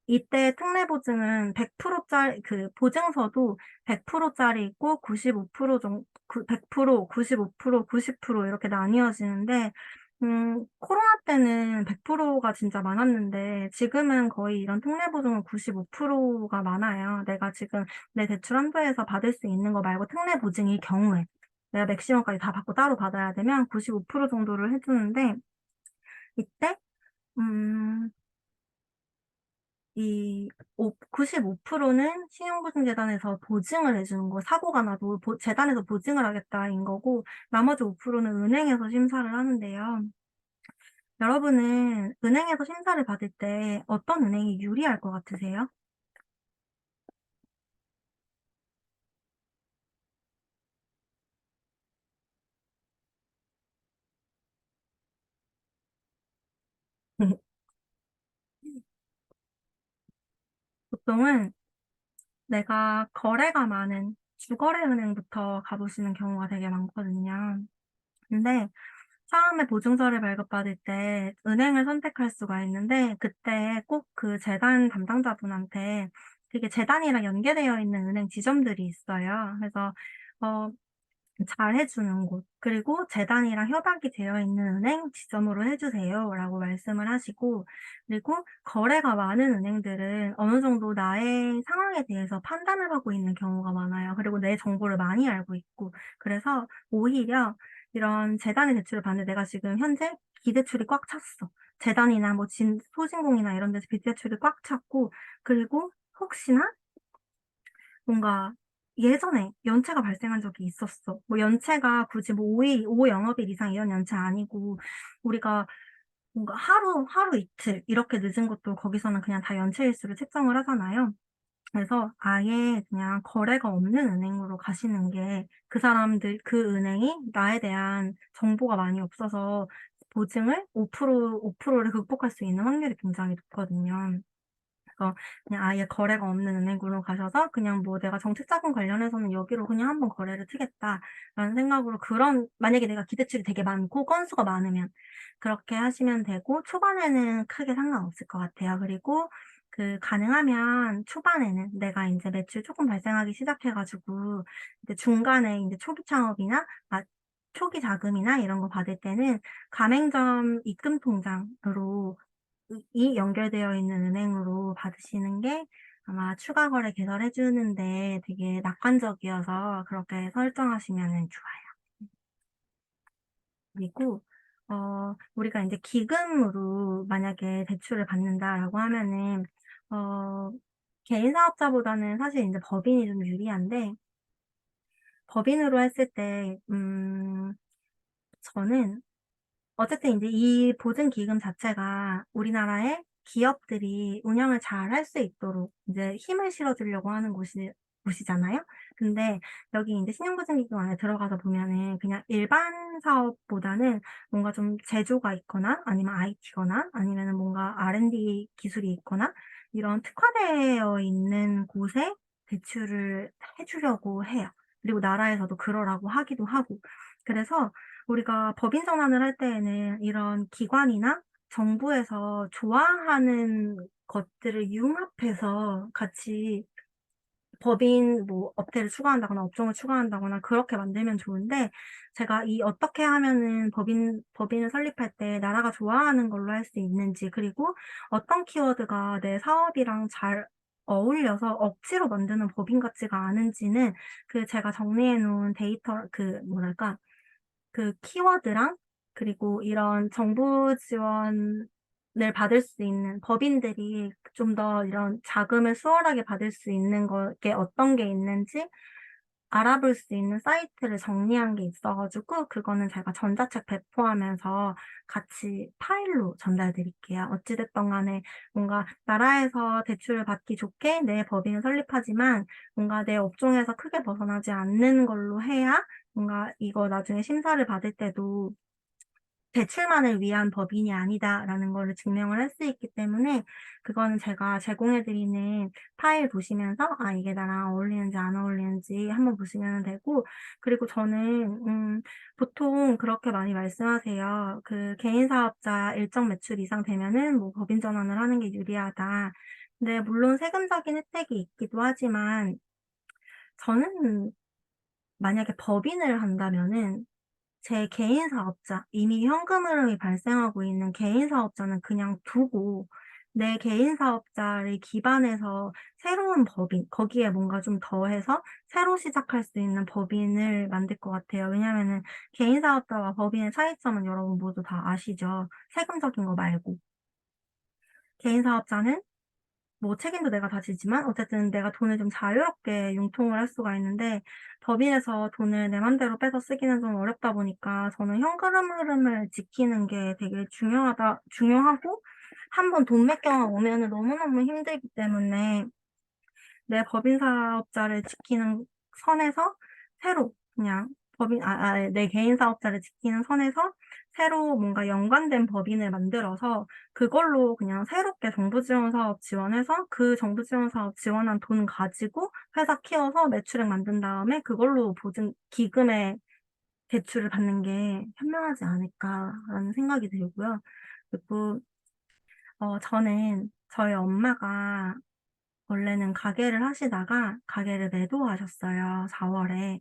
이때 특례보증은 100% 짜리 보증서도 100% 짜리 있고 95% 100%, 95%, 90% 이렇게 나뉘어지는데, 코로나 때는 100%가 진짜 많았는데 지금은 거의 이런 특례보증은 95%가 많아요. 내가 지금 내 대출 한도에서 받을 수 있는 거 말고 특례보증일 경우에 내가 맥시멈까지 다 받고 따로 받아야 되면 95% 정도를 해 주는데, 이때 음 이 95%는 신용보증재단에서 보증을 해 주는 거, 사고가 나도 재단에서 보증을 하겠다인 거고, 나머지 5%는 은행에서 심사를 하는데요. 여러분은 은행에서 심사를 받을 때 어떤 은행이 유리할 것 같으세요? 보통은 내가 거래가 많은 주거래 은행부터 가 보시는 경우가 되게 많거든요. 근데 처음에 보증서를 발급받을 때 은행을 선택할 수가 있는데, 그때 꼭 그 재단 담당자분한테 그게 재단이랑 연계되어 있는 은행 지점들이 있어요. 그래서 어 잘 해주는 곳, 그리고 재단이랑 협약이 되어 있는 은행 지점으로 해주세요라고 말씀을 하시고, 그리고 거래가 많은 은행들은 어느 정도 나의 상황에 대해서 판단을 하고 있는 경우가 많아요. 그리고 내 정보를 많이 알고 있고, 그래서 오히려 이런 재단의 대출을 받는데 내가 지금 현재 비대출이 꽉 찼어. 재단이나 뭐 소신공이나 이런 데서 비대출이 꽉 찼고, 그리고 혹시나 뭔가 예전에 연체가 발생한 적이 있었어. 뭐 연체가 굳이 뭐 5 영업일 이상 이런 연체 아니고, 우리가 뭔가 하루 이틀 이렇게 늦은 것도 거기서는 그냥 다 연체일수로 책정을 하잖아요. 그래서 아예 그냥 거래가 없는 은행으로 가시는 게, 그 사람들 그 은행이 나에 대한 정보가 많이 없어서 보증을 5%를 극복할 수 있는 확률이 굉장히 높거든요. 그래서 그냥 아예 거래가 없는 은행으로 가셔서 그냥 뭐 '내가 정책자금 관련해서는 여기로 그냥 한번 거래를 트겠다.'라는 생각으로, 그런 만약에 내가 기대출이 되게 많고 건수가 많으면 그렇게 하시면 되고, 초반에는 크게 상관없을 것 같아요. 그리고 가능하면 초반에는 내가 인제 매출이 쪼끔 발생하기 시작해 가지고 이제 중간에 인제 초기 창업이나 초기 자금이나 이런 거 받을 때는 가맹점 입금 통장으로 이 연결되어 있는 은행으로 받으시는 게 아마 추가 거래 개설해 주는 데 되게 낙관적이어서 그렇게 설정하시면은 좋아요. 그리고 우리가 인제 기금으로 만약에 대출을 받는다라고 하면은 어 개인 사업자보다는 사실 인제 법인이 좀 유리한데, 법인으로 했을 때 저는 어쨌든 인제 이 보증기금 자체가 우리나라의 기업들이 운영을 잘 할 수 있도록 인제 힘을 실어 주려고 하는 곳이잖아요. 근데 여기 인제 신용보증기금 안에 들어가서 보면은 그냥 일반 사업보다는 뭔가 좀 제조가 있거나 아니면 IT거나 아니면은 뭔가 R&D 기술이 있거나 이런 특화되어 있는 곳에 대출을 해 주려고 해요. 그리고 나라에서도 그러라고 하기도 하고. 그래서 우리가 법인 전환을 할 때에는 이런 기관이나 정부에서 좋아하는 것들을 융합해서 같이 법인 뭐 업태를 추가한다거나 업종을 추가한다거나 그렇게 만들면 좋은데, 제가 이 어떻게 하면은 법인을 설립할 때 나라가 좋아하는 걸로 할 수 있는지, 그리고 어떤 키워드가 내 사업이랑 잘 어울려서 억지로 만드는 법인 같지가 않은지는 제가 정리해 놓은 데이터, 뭐랄까, 키워드랑, 그리고 이런 정부 지원을 받을 수 있는 법인들이 좀 더 이런 자금을 수월하게 받을 수 있는 게 어떤 게 있는지 알아볼 수 있는 사이트를 정리한 게 있어 가지고, 그거는 제가 전자책 배포하면서 같이 파일로 전달 드릴게요. 어찌 됐든 간에 뭔가 나라에서 대출을 받기 좋게 내 법인을 설립하지만 뭔가 내 업종에서 크게 벗어나지 않는 걸로 해야 뭔가 이거 나중에 심사를 받을 때도 '대출만을 위한 법인이 아니다.'라는 거를 증명을 할 수 있기 때문에, 그거는 제가 제공해 드리는 파일 보시면서 이게 나랑 어울리는지 안 어울리는지 한번 보시면 되고. 그리고 저는 보통 그렇게 많이 말씀하세요. "개인 사업자 일정 매출 이상 되면은 뭐 법인 전환을 하는 게 유리하다." 근데 물론 세금적인 혜택이 있기도 하지만, 저는 만약에 법인을 한다면은 제 개인 사업자, 이미 현금 흐름이 발생하고 있는 개인 사업자는 그냥 두고 내 개인 사업자를 기반해서 새로운 법인, 거기에 뭔가 좀 더해서 새로 시작할 수 있는 법인을 만들 것 같아요. 왜냐면은 개인 사업자와 법인의 차이점은 여러분 모두 다 아시죠? 세금적인 거 말고. 개인 사업자는 뭐 책임도 내가 다 지지만 어쨌든 내가 돈을 좀 자유롭게 융통을 할 수가 있는데, 법인에서 돈을 내 맘대로 빼서 쓰기는 좀 어렵다 보니까 저는 현금 흐름을 지키는 게 되게 중요하고, 한 번 돈 맡겨 오면은 너무너무 힘들기 때문에 내 법인 사업자를 지키는 선에서 새로 그냥 내 개인 사업자를 지키는 선에서 새로 뭔가 연관된 법인을 만들어서 그걸로 그냥 새롭게 정부 지원 사업 지원해서 그 정부 지원 사업 지원한 돈 가지고 회사 키워서 매출액 만든 다음에 그걸로 보증 기금에 대출을 받는 게 현명하지 않을까라는 생각이 들고요. 그리고 저는 저희 엄마가 원래는 가게를 하시다가 가게를 매도하셨어요, 4 월에.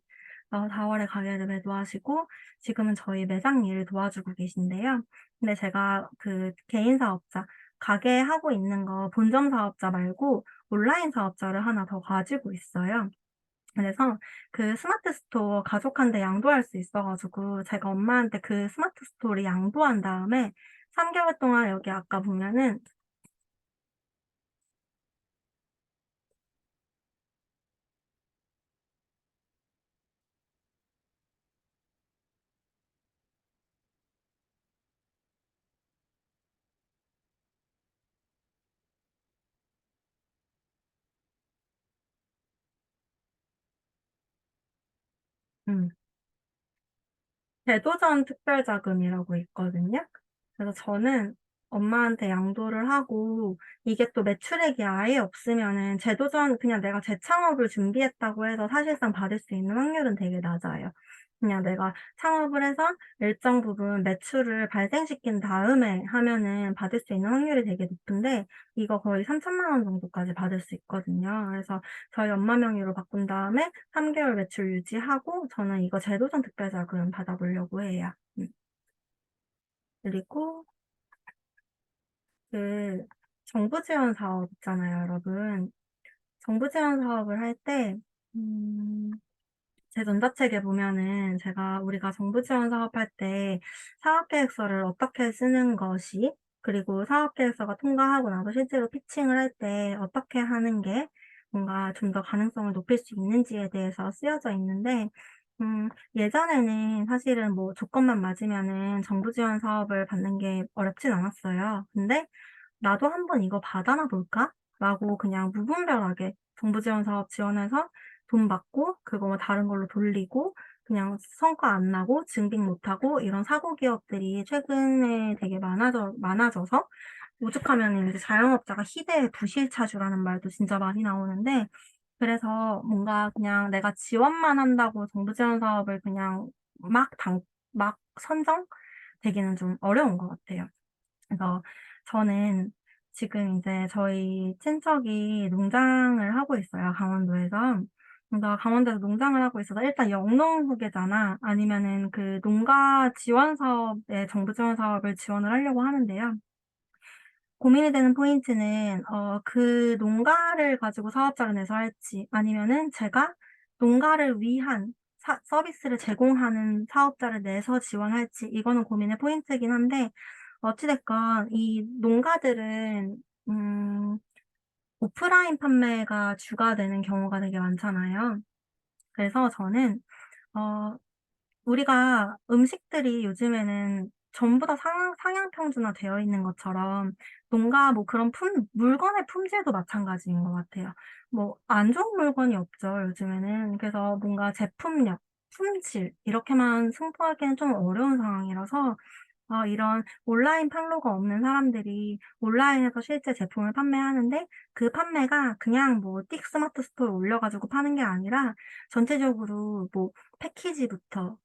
4월에 가게를 매도하시고 지금은 저희 매장 일을 도와주고 계신데요. 근데 제가 그 개인 사업자, 가게 하고 있는 거 본점 사업자 말고 온라인 사업자를 하나 더 가지고 있어요. 그래서 그 스마트 스토어 가족한테 양도할 수 있어 가지고 제가 엄마한테 그 스마트 스토어를 양도한 다음에 3 개월 동안 여기 아까 보면은 음 재도전 특별자금이라고 있거든요. 그래서 저는 엄마한테 양도를 하고 이게 또 매출액이 아예 없으면은 재도전 그냥 내가 재창업을 준비했다고 해서 사실상 받을 수 있는 확률은 되게 낮아요. 그냥 내가 창업을 해서 일정 부분 매출을 발생시킨 다음에 하면은 받을 수 있는 확률이 되게 높은데 이거 거의 3천만 원 정도까지 받을 수 있거든요. 그래서 저희 엄마 명의로 바꾼 다음에 3 개월 매출 유지하고 저는 이거 재도전 특별자금 받아보려고 해요. 그리고 그 정부 지원 사업 있잖아요, 여러분. 정부 지원 사업을 할 때 음 제 전자책에 보면은 우리가 정부 지원 사업할 때 사업 계획서를 어떻게 쓰는 것이, 그리고 사업 계획서가 통과하고 나서 실제로 피칭을 할 때 어떻게 하는 게 뭔가 좀 더 가능성을 높일 수 있는지에 대해서 쓰여져 있는데 예전에는 사실은 뭐 조건만 맞으면은 정부 지원 사업을 받는 게 어렵진 않았어요. 근데 '나도 한번 이거 받아나 볼까?'라고 그냥 무분별하게 정부 지원 사업 지원해서 돈 받고 그거 뭐 다른 걸로 돌리고 그냥 성과 안 나고 증빙 못 하고 이런 사고 기업들이 최근에 되게 많아져서 오죽하면은 이제 자영업자가 희대의 부실차주라는 말도 진짜 많이 나오는데, 그래서 뭔가 그냥 내가 지원만 한다고 정부 지원 사업을 그냥 막 당 막 선정되기는 좀 어려운 것 같아요. 그래서 저는 지금 이제 저희 친척이 농장을 하고 있어요, 강원도에서. 그래서 강원도에서 농장을 하고 있어서 일단 영농 후계자나 아니면은 그 농가 지원 사업에 정부 지원 사업을 지원을 하려고 하는데요. 고민이 되는 포인트는 그 농가를 가지고 사업자를 내서 할지 아니면은 제가 농가를 위한 서비스를 제공하는 사업자를 내서 지원할지, 이거는 고민의 포인트이긴 한데 어찌 됐건 이 농가들은 음 오프라인 판매가 주가 되는 경우가 되게 많잖아요. 그래서 저는 어 우리가 음식들이 요즘에는 전부 다 상향 평준화되어 있는 것처럼 뭔가 뭐 그런 물건의 품질도 마찬가지인 것 같아요. 뭐 안 좋은 물건이 없죠, 요즘에는. 그래서 뭔가 제품력, 품질 이렇게만 승부하기는 좀 어려운 상황이라서 이런 온라인 판로가 없는 사람들이 온라인에서 실제 제품을 판매하는데 그 판매가 그냥 뭐 띡 스마트 스토어에 올려 가지고 파는 게 아니라 전체적으로 뭐 패키지부터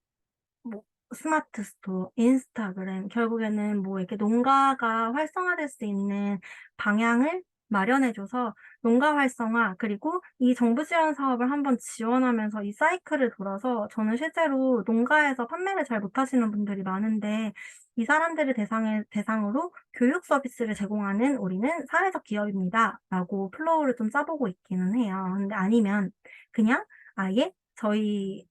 뭐 스마트 스토어, 인스타그램, 결국에는 뭐 이렇게 농가가 활성화될 수 있는 방향을 마련해 줘서 농가 활성화, 그리고 이 정부 지원 사업을 한번 지원하면서 이 사이클을 돌아서 저는 실제로 농가에서 판매를 잘 못하시는 분들이 많은데 이 사람들을 대상으로 교육 서비스를 제공하는 "우리는 사회적 기업입니다."라고 플로우를 좀 짜 보고 있기는 해요. 근데 아니면 그냥 아예 저희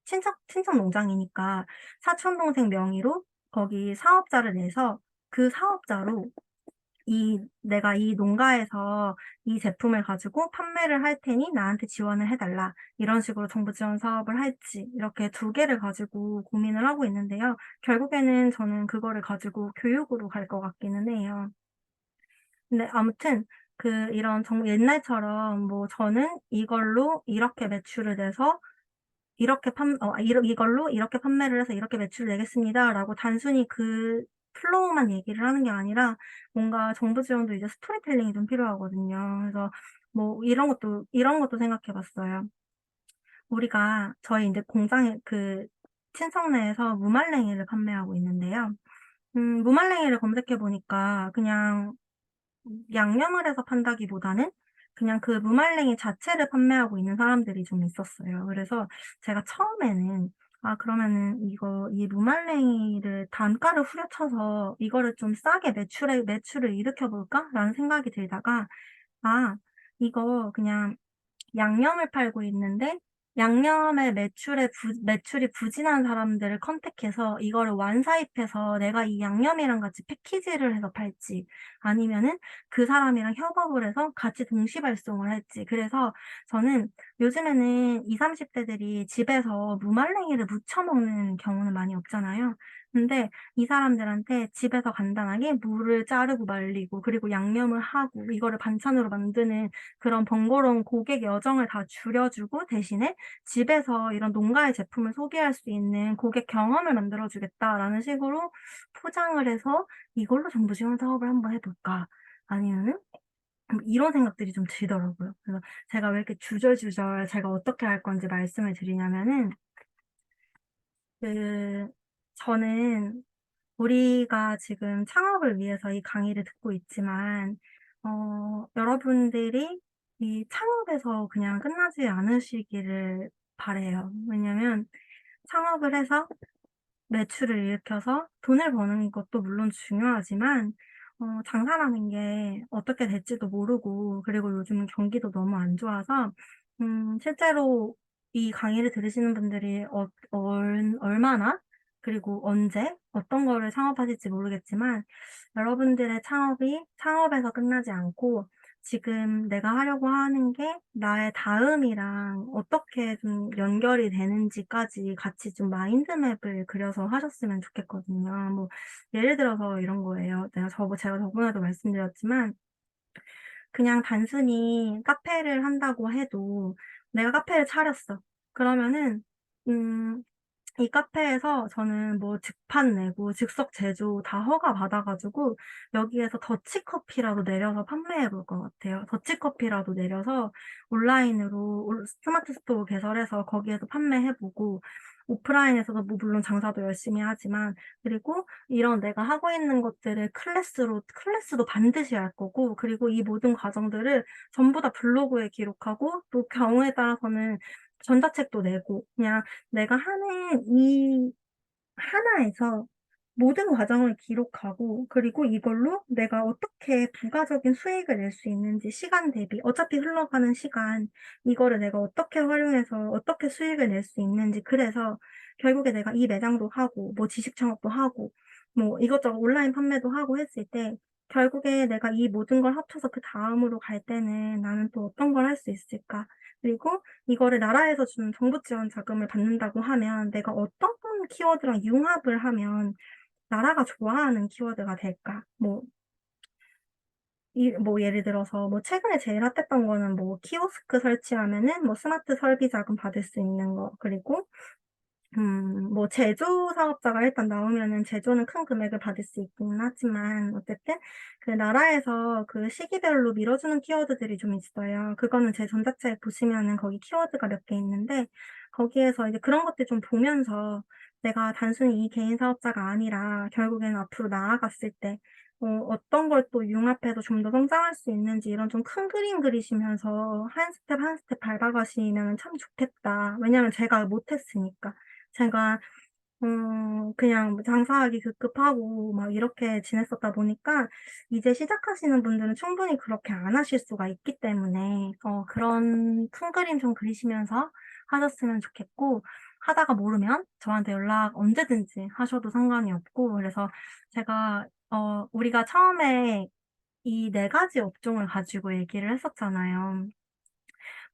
친척 농장이니까 사촌 동생 명의로 거기 사업자를 내서 그 사업자로 "내가 이 농가에서 이 제품을 가지고 판매를 할 테니 나한테 지원을 해 달라." 이런 식으로 정부 지원 사업을 할지, 이렇게 두 개를 가지고 고민을 하고 있는데요. 결국에는 저는 그거를 가지고 교육으로 갈 것 같기는 해요. 근데 아무튼 이런 옛날처럼 뭐 "저는 이걸로 이렇게 매출을 내서 이렇게 이걸로 이렇게 판매를 해서 이렇게 매출을 내겠습니다."라고 단순히 그 플로우만 얘기를 하는 게 아니라 뭔가 정부 지원도 이제 스토리텔링이 좀 필요하거든요. 그래서 뭐 이런 것도 생각해 봤어요. 우리가 저희 인제 공장에 친척 내에서 무말랭이를 판매하고 있는데요. 무말랭이를 검색해 보니까 그냥 양념을 해서 판다기보다는 그냥 그 무말랭이 자체를 판매하고 있는 사람들이 좀 있었어요. 그래서 제가 처음에는 '아 그러면은 이 무말랭이를 단가를 후려쳐서 이거를 좀 싸게 매출을 일으켜 볼까?'라는 생각이 들다가 '아 이거 그냥 양념을 팔고 있는데 양념의 매출이 부진한 사람들을 컨택해서 이거를 완사입해서 내가 이 양념이랑 같이 패키지를 해서 팔지 아니면은 그 사람이랑 협업을 해서 같이 동시 발송을 할지.' 그래서 저는 요즘에는 20-30 대들이 집에서 무말랭이를 무쳐 먹는 경우는 많이 없잖아요. 근데 이 사람들한테 집에서 간단하게 무를 자르고 말리고 그리고 양념을 하고 이거를 반찬으로 만드는 그런 번거로운 고객 여정을 다 줄여 주고 대신에 집에서 이런 농가의 제품을 소비할 수 있는 고객 경험을 만들어 주겠다라는 식으로 포장을 해서 '이걸로 정부 지원 사업을 한번 해 볼까?' 아니면은 이런 생각들이 좀 들더라고요. 그래서 제가 왜 이렇게 주절주절 제가 어떻게 할 건지 말씀을 드리냐면은 그 저는 우리가 지금 창업을 위해서 이 강의를 듣고 있지만 여러분들이 이 창업에서 그냥 끝나지 않으시기를 바라요. 왜냐면 창업을 해서 매출을 일으켜서 돈을 버는 것도 물론 중요하지만 장사라는 게 어떻게 될지도 모르고 그리고 요즘 경기도 너무 안 좋아서 실제로 이 강의를 들으시는 분들이 얼마나 그리고 언제 어떤 거를 창업하실지 모르겠지만 여러분들의 창업이 창업에서 끝나지 않고 지금 내가 하려고 하는 게 나의 다음이랑 어떻게 좀 연결이 되는지까지 같이 좀 마인드맵을 그려서 하셨으면 좋겠거든요. 뭐 예를 들어서 이런 거예요. 제가 저번에도 말씀드렸지만 그냥 단순히 카페를 한다고 해도 내가 카페를 차렸어. 그러면은 음 이 카페에서 저는 뭐 직판 내고 즉석 제조 다 허가 받아 가지고 여기에서 더치커피라도 내려서 판매해 볼 것 같아요. 더치커피라도 내려서 온라인으로 스마트 스토어 개설해서 거기에서 판매해 보고 오프라인에서도 뭐 물론 장사도 열심히 하지만 그리고 이런 내가 하고 있는 것들을 클래스도 반드시 할 거고 그리고 이 모든 과정들을 전부 다 블로그에 기록하고 또 경우에 따라서는 전자책도 내고 그냥 내가 하는 이 하나에서 모든 과정을 기록하고 그리고 이걸로 내가 어떻게 부가적인 수익을 낼 수 있는지 시간 대비 어차피 흘러가는 시간 이거를 내가 어떻게 활용해서 어떻게 수익을 낼 수 있는지 그래서 결국에 내가 이 매장도 하고 뭐 지식 창업도 하고 뭐 이것저것 온라인 판매도 하고 했을 때 결국에 내가 이 모든 걸 합쳐서 그다음으로 갈 때는 '나는 또 어떤 걸 할 수 있을까?' 그리고 이거를 나라에서 주는 정부 지원 자금을 받는다고 하면 내가 어떤 키워드랑 융합을 하면 나라가 좋아하는 키워드가 될까? 뭐 예를 들어서 뭐 최근에 제일 핫했던 거는 뭐 키오스크 설치하면은 뭐 스마트 설비 자금 받을 수 있는 거 그리고 뭐 제조 사업자가 일단 나오면은 제조는 큰 금액을 받을 수 있기는 하지만 어쨌든 그 나라에서 그 시기별로 밀어주는 키워드들이 좀 있어요. 그거는 제 전자책 보시면은 거기 키워드가 몇 개 있는데 거기에서 이제 그런 것들 좀 보면서 내가 단순히 이 개인 사업자가 아니라 결국에는 앞으로 나아갔을 때 어떤 걸 또 융합해서 좀 더 성장할 수 있는지 이런 좀 큰 그림 그리시면서 한 스텝 한 스텝 밟아가시면은 참 좋겠다. 왜냐하면 제가 못 했으니까. 제가 그냥 뭐 장사하기 급급하고 막 이렇게 지냈었다 보니까 이제 시작하시는 분들은 충분히 그렇게 안 하실 수가 있기 때문에 그런 큰 그림 좀 그리시면서 하셨으면 좋겠고 하다가 모르면 저한테 연락 언제든지 하셔도 상관이 없고 그래서 제가 우리가 처음에 이 4 가지 업종을 가지고 얘기를 했었잖아요.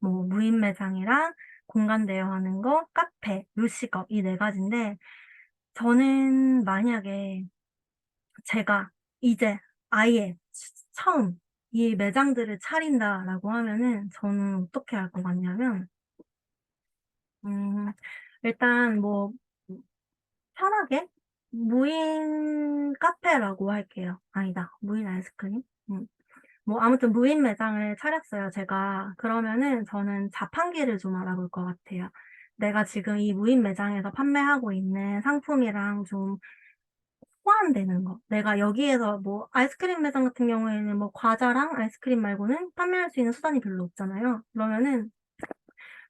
뭐 무인 매장이랑 공간 대여하는 거, 카페, 요식업 이 4 가지인데 저는 만약에 제가 이제 아예 처음 이 매장들을 차린다라고 하면은 저는 어떻게 할 것 같냐면 음 일단 뭐 편하게 무인 카페라고 할게요. 아니다. 무인 아이스크림? 뭐 아무튼 무인 매장을 차렸어요 제가. 그러면은 저는 자판기를 좀 알아볼 것 같아요. 내가 지금 이 무인 매장에서 판매하고 있는 상품이랑 좀 포함되는 거. 내가 여기에서 뭐 아이스크림 매장 같은 경우에는 뭐 과자랑 아이스크림 말고는 판매할 수 있는 수단이 별로 없잖아요. 그러면은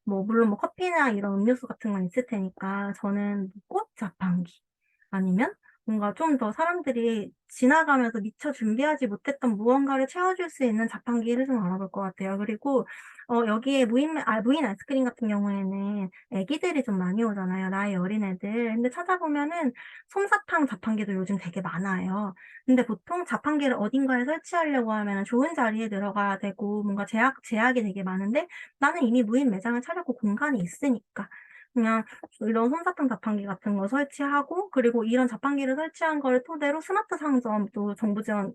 뭐 물론 뭐 커피나 이런 음료수 같은 건 있을 테니까 저는 꽃 자판기 아니면 뭔가 좀 더 사람들이 지나가면서 미처 준비하지 못했던 무언가를 채워줄 수 있는 자판기를 좀 알아볼 것 같아요. 그리고 여기에 무인 아이스크림 같은 경우에는 애기들이 좀 많이 오잖아요, 나이 어린애들. 근데 찾아보면은 솜사탕 자판기도 요즘 되게 많아요. 근데 보통 자판기를 어딘가에 설치하려고 하면은 좋은 자리에 들어가야 되고 뭔가 제약이 되게 많은데 나는 이미 무인 매장을 차렸고 공간이 있으니까 그냥 이런 솜사탕 자판기 같은 거 설치하고 그리고 이런 자판기를 설치한 거를 토대로 스마트 상점도 정부 지원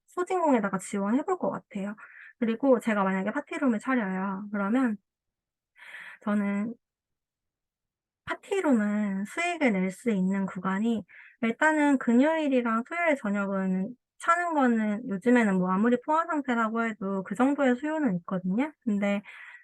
소진공에다가 지원해 볼 것 같아요. 그리고 제가 만약에 파티룸을 차려요. 그러면 저는 파티룸은 수익을 낼 수 있는 구간이 일단은 금요일이랑 토요일 저녁은 차는 거는 요즘에는 뭐 아무리 포화 상태라고 해도 그 정도의 수요는 있거든요. 근데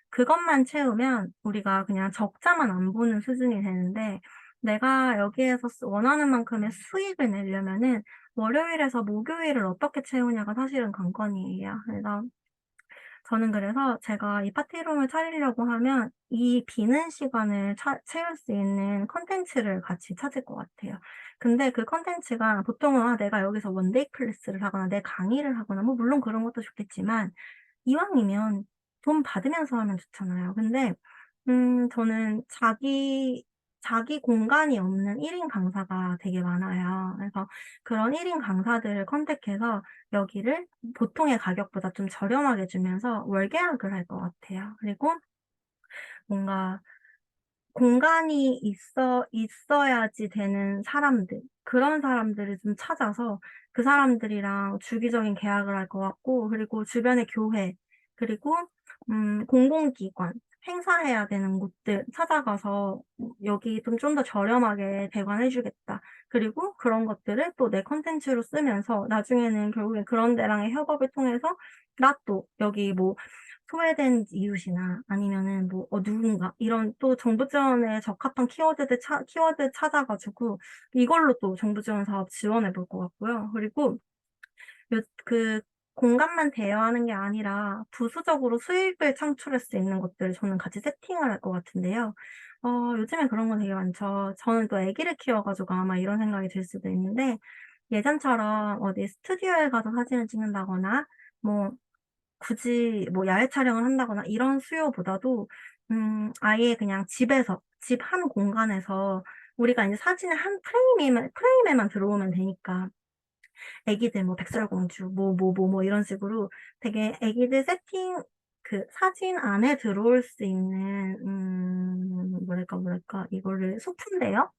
그것만 채우면 우리가 그냥 적자만 안 보는 수준이 되는데 내가 여기에서 원하는 만큼의 수익을 내려면은 월요일에서 목요일을 어떻게 채우냐가 사실은 관건이에요. 그래서 저는 그래서 제가 이 파티룸을 차리려고 하면 이 비는 시간을 채울 수 있는 콘텐츠를 같이 찾을 것 같아요. 근데 그 콘텐츠가 보통은 내가 여기서 원데이 클래스를 하거나 내 강의를 하거나 뭐 물론 그런 것도 좋겠지만 이왕이면 돈 받으면서 하면 좋잖아요. 근데 저는 자기 공간이 없는 1인 강사가 되게 많아요. 그래서 그런 1인 강사들을 컨택해서 여기를 보통의 가격보다 좀 저렴하게 주면서 월계약을 할 것 같아요. 그리고 뭔가 공간이 있어야지 되는 사람들, 그런 사람들을 좀 찾아서 그 사람들이랑 주기적인 계약을 할 것 같고 그리고 주변의 교회 그리고 공공기관, 행사해야 되는 곳들 찾아가서 "여기 좀 더 저렴하게 대관해 주겠다." 그리고 그런 것들을 또 내 콘텐츠로 쓰면서 나중에는 결국엔 그런 데랑의 협업을 통해서 나 또 여기 뭐 소외된 이웃이나 아니면은 뭐 누군가 이런 또 정부 지원에 적합한 키워드 찾아 가지고 이걸로 또 정부 지원 사업 지원해 볼 것 같고요. 그리고 그 공간만 대여하는 게 아니라 부수적으로 수익을 창출할 수 있는 것들을 저는 같이 세팅을 할 것 같은데요. 요즘에 그런 거 되게 많죠. 저는 또 아기를 키워 가지고 아마 이런 생각이 들 수도 있는데 예전처럼 어디 스튜디오에 가서 사진을 찍는다거나 뭐 굳이 뭐 야외 촬영을 한다거나 이런 수요보다도 아예 그냥 집에서 집 한 공간에서 우리가 인제 사진을 한 프레임에만 들어오면 되니까 애기들 뭐 백설공주 뭐 이런 식으로 되게 애기들 세팅 사진 안에 들어올 수 있는 뭐랄까 이거를 소품 대여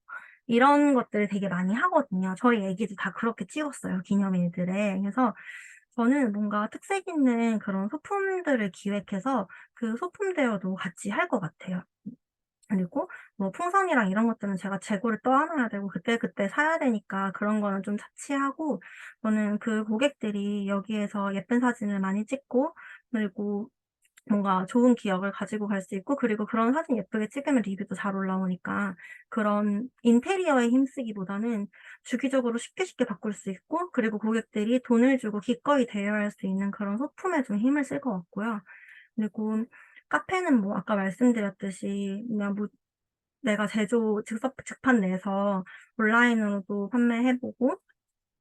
이런 것들을 되게 많이 하거든요. 저희 애기도 다 그렇게 찍었어요, 기념일들에. 그래서 저는 뭔가 특색 있는 그런 소품들을 기획해서 그 소품 대여도 같이 할 것 같아요. 그리고 뭐 풍선이랑 이런 것들은 제가 재고를 떠 안아야 되고 그때그때 사야 되니까 그런 거는 좀 차치하고 저는 그 고객들이 여기에서 예쁜 사진을 많이 찍고 그리고 뭔가 좋은 기억을 가지고 갈 수 있고 그리고 그런 사진 예쁘게 찍으면 리뷰도 잘 올라오니까 그런 인테리어에 힘쓰기보다는 주기적으로 쉽게 바꿀 수 있고 그리고 고객들이 돈을 주고 기꺼이 대여할 수 있는 그런 소품에 좀 힘을 쓸 것 같고요. 그리고 카페는 뭐 아까 말씀드렸듯이 그냥 뭐 내가 직판 내서 온라인으로도 판매해 보고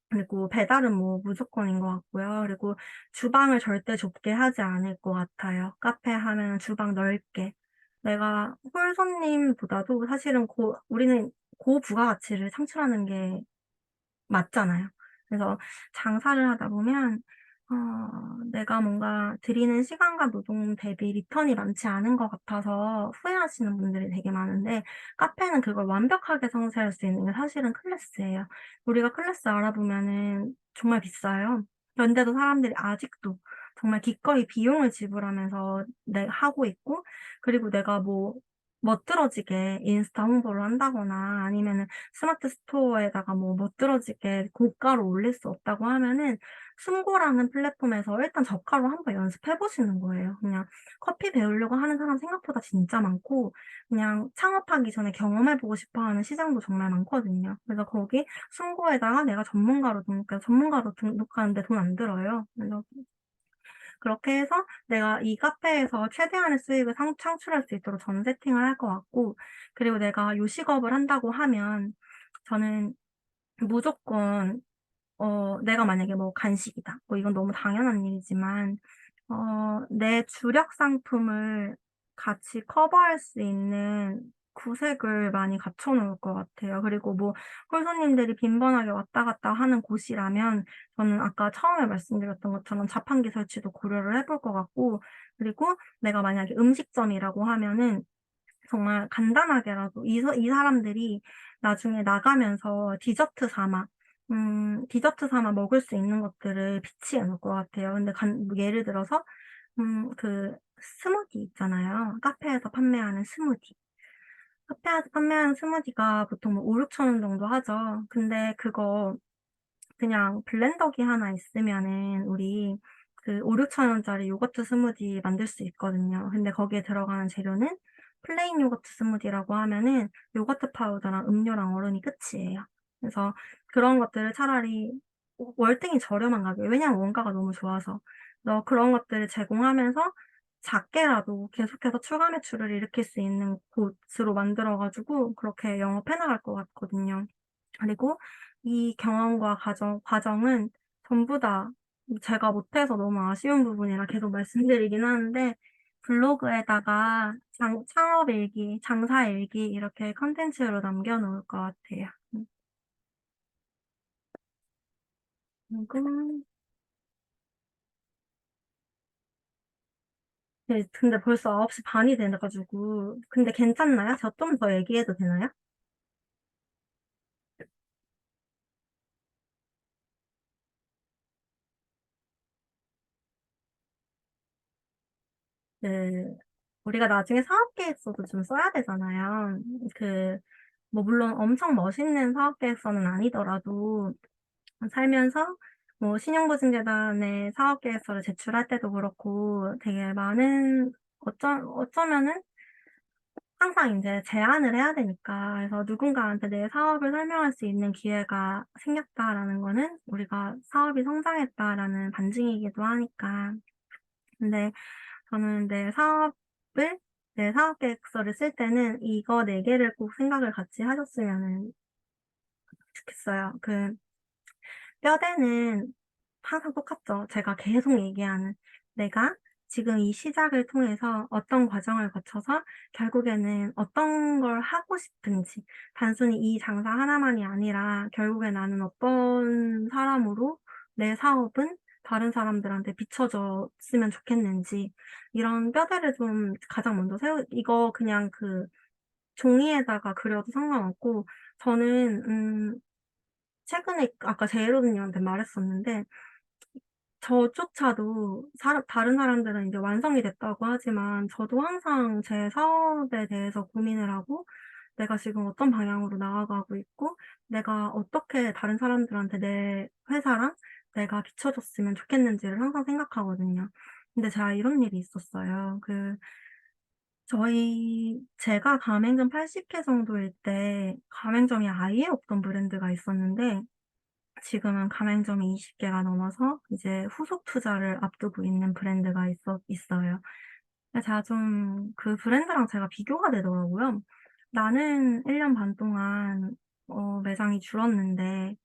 그리고 배달은 뭐 무조건인 것 같고요. 그리고 주방을 절대 좁게 하지 않을 것 같아요. 카페 하면은 주방 넓게. 내가 홀 손님보다도 사실은 우리는 고부가가치를 창출하는 게 맞잖아요. 그래서 장사를 하다 보면 내가 뭔가 들이는 시간과 노동 대비 리턴이 많지 않은 것 같아서 후회하시는 분들이 되게 많은데 카페는 그걸 완벽하게 상쇄할 수 있는 게 사실은 클래스예요. 우리가 클래스 알아보면은 정말 비싸요. 그런데도 사람들이 아직도 정말 기꺼이 비용을 지불하면서 하고 있고 그리고 내가 뭐 멋들어지게 인스타 홍보를 한다거나 아니면은 스마트 스토어에다가 뭐 멋들어지게 고가로 올릴 수 없다고 하면은 숨고라는 플랫폼에서 일단 저가로 한번 연습해 보시는 거예요. 그냥 커피 배우려고 하는 사람 생각보다 진짜 많고 그냥 창업하기 전에 경험해 보고 싶어 하는 시장도 정말 많거든요. 그래서 거기 숨고에다가 내가 전문가로 등록하는데 돈 안 들어요. 그래서 그렇게 해서 내가 이 카페에서 최대한의 수익을 창출할 수 있도록 저는 세팅을 할 것 같고, 그리고 내가 요식업을 한다고 하면 저는 무조건 내가 만약에 뭐 간식이다. 뭐 이건 너무 당연한 일이지만 내 주력 상품을 같이 커버할 수 있는 구색을 많이 갖춰 놓을 것 같아요. 그리고 뭐 홀손님들이 빈번하게 왔다 갔다 하는 곳이라면 저는 아까 처음에 말씀드렸던 것처럼 자판기 설치도 고려를 해볼 것 같고, 그리고 내가 만약에 음식점이라고 하면은 정말 간단하게라도 이 사람들이 나중에 나가면서 디저트 삼아 먹을 수 있는 것들을 비치해 놓을 것 같아요. 근데 뭐 예를 들어서 그 스무디 있잖아요. 카페에서 판매하는 스무디가 보통 뭐 5-6천 원 정도 하죠. 근데 그거 그냥 블렌더기 하나 있으면은 우리 그 5-6천 원짜리 요거트 스무디 만들 수 있거든요. 근데 거기에 들어가는 재료는 플레인 요거트 스무디라고 하면은 요거트 파우더랑 음료랑 얼음이 끝이에요. 그래서 그런 것들을 차라리 월등히 저렴한 가격에, 왜냐하면 원가가 너무 좋아서. 그래서 그런 것들을 제공하면서 작게라도 계속해서 추가 매출을 일으킬 수 있는 곳으로 만들어 가지고 그렇게 영업해 나갈 것 같거든요. 그리고 이 경험과 과정은 전부 다 제가 못해서 너무 아쉬운 부분이라 계속 말씀드리긴 하는데, 블로그에다가 창업 일기, 장사 일기 이렇게 컨텐츠로 남겨 놓을 것 같아요. 그리고 네, 근데 벌써 9시 반이 돼 가지고, 근데 괜찮나요? 저 좀 더 얘기해도 되나요? 그 우리가 나중에 사업 계획서도 좀 써야 되잖아요. 뭐 물론 엄청 멋있는 사업 계획서는 아니더라도 살면서 뭐 신용보증재단에 사업 계획서를 제출할 때도 그렇고 되게 많은, 어쩌면은 항상 인제 제안을 해야 되니까, 그래서 누군가한테 내 사업을 설명할 수 있는 기회가 생겼다라는 거는 우리가 사업이 성장했다라는 반증이기도 하니까. 근데 저는 내 사업 계획서를 쓸 때는 이거 4 개를 꼭 생각을 같이 하셨으면은 좋겠어요. 뼈대는 항상 똑같죠. 제가 계속 얘기하는, 내가 지금 이 시작을 통해서 어떤 과정을 거쳐서 결국에는 어떤 걸 하고 싶은지, 단순히 이 장사 하나만이 아니라 결국에 나는 어떤 사람으로 내 사업은 다른 사람들한테 비춰졌으면 좋겠는지, 이런 뼈대를 좀 가장 먼저 이거 그냥 종이에다가 그려도 상관없고, 저는 최근에 아까 제이로드님한테 말했었는데, 저조차도 다른 사람들은 이제 완성이 됐다고 하지만 저도 항상 제 사업에 대해서 고민을 하고, 내가 지금 어떤 방향으로 나아가고 있고 내가 어떻게 다른 사람들한테 내 회사랑 내가 비춰줬으면 좋겠는지를 항상 생각하거든요. 근데 제가 이런 일이 있었어요. 제가 가맹점 80개 정도일 때 가맹점이 아예 없던 브랜드가 있었는데, 지금은 가맹점이 20개가 넘어서 이제 후속 투자를 앞두고 있는 브랜드가 있어요. 근데 제가 좀 그 브랜드랑 제가 비교가 되더라고요. 나는 1년 반 동안 매장이 줄었는데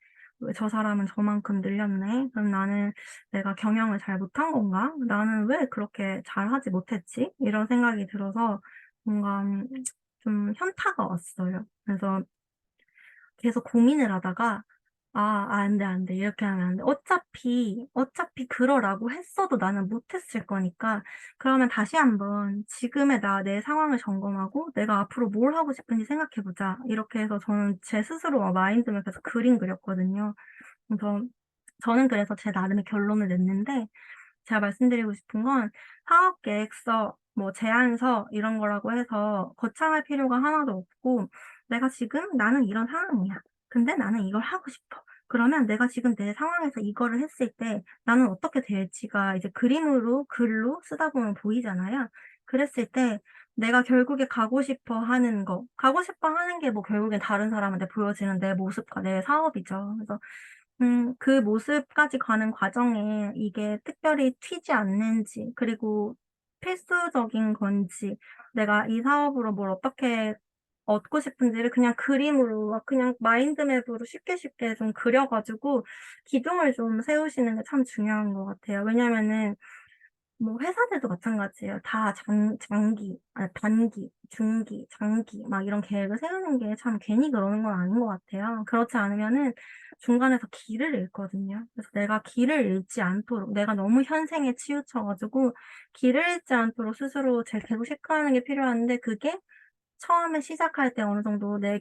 왜 저 사람은 저만큼 늘렸네? 그럼 나는 '내가 경영을 잘 못한 건가? 나는 왜 그렇게 잘하지 못했지?' 이런 생각이 들어서 뭔가 좀 현타가 왔어요. 그래서 계속 고민을 하다가 '아 안 돼, 안 돼. 이렇게 하면 안 돼. 어차피 그러라고 했어도 나는 못했을 거니까 그러면 다시 한번 지금의 내 상황을 점검하고 내가 앞으로 뭘 하고 싶은지 생각해 보자.' 이렇게 해서 저는 제 스스로 막 마인드맵에서 그림 그렸거든요. 그래서 저는 그래서 제 나름의 결론을 냈는데, 제가 말씀드리고 싶은 건 사업 계획서, 뭐 제안서 이런 거라고 해서 거창할 필요가 하나도 없고, 내가 지금 나는 이런 상황이야. 근데 나는 이걸 하고 싶어. 그러면 내가 지금 내 상황에서 이거를 했을 때 나는 어떻게 될지가 이제 그림으로 글로 쓰다 보면 보이잖아요. 그랬을 때 내가 결국에 가고 싶어 하는 게 뭐 결국엔 다른 사람한테 보여지는 내 모습과 내 사업이죠. 그래서 그 모습까지 가는 과정에 이게 특별히 튀지 않는지, 그리고 필수적인 건지, 내가 이 사업으로 뭘 어떻게 얻고 싶은지를 그냥 그림으로 막 그냥 마인드맵으로 쉽게 쉽게 좀 그려 가지고 기둥을 좀 세우시는 게 참 중요한 것 같아요. 왜냐면은 뭐 회사들도 마찬가지예요. 다 장기, 아니 단기, 중기, 장기 막 이런 계획을 세우는 게 참 괜히 그러는 건 아닌 것 같아요. 그렇지 않으면은 중간에서 길을 잃거든요. 그래서 내가 길을 잃지 않도록, 내가 너무 현생에 치우쳐 가지고 길을 잃지 않도록 스스로 계속 체크하는 게 필요한데, 그게 처음에 시작할 때 어느 정도 내가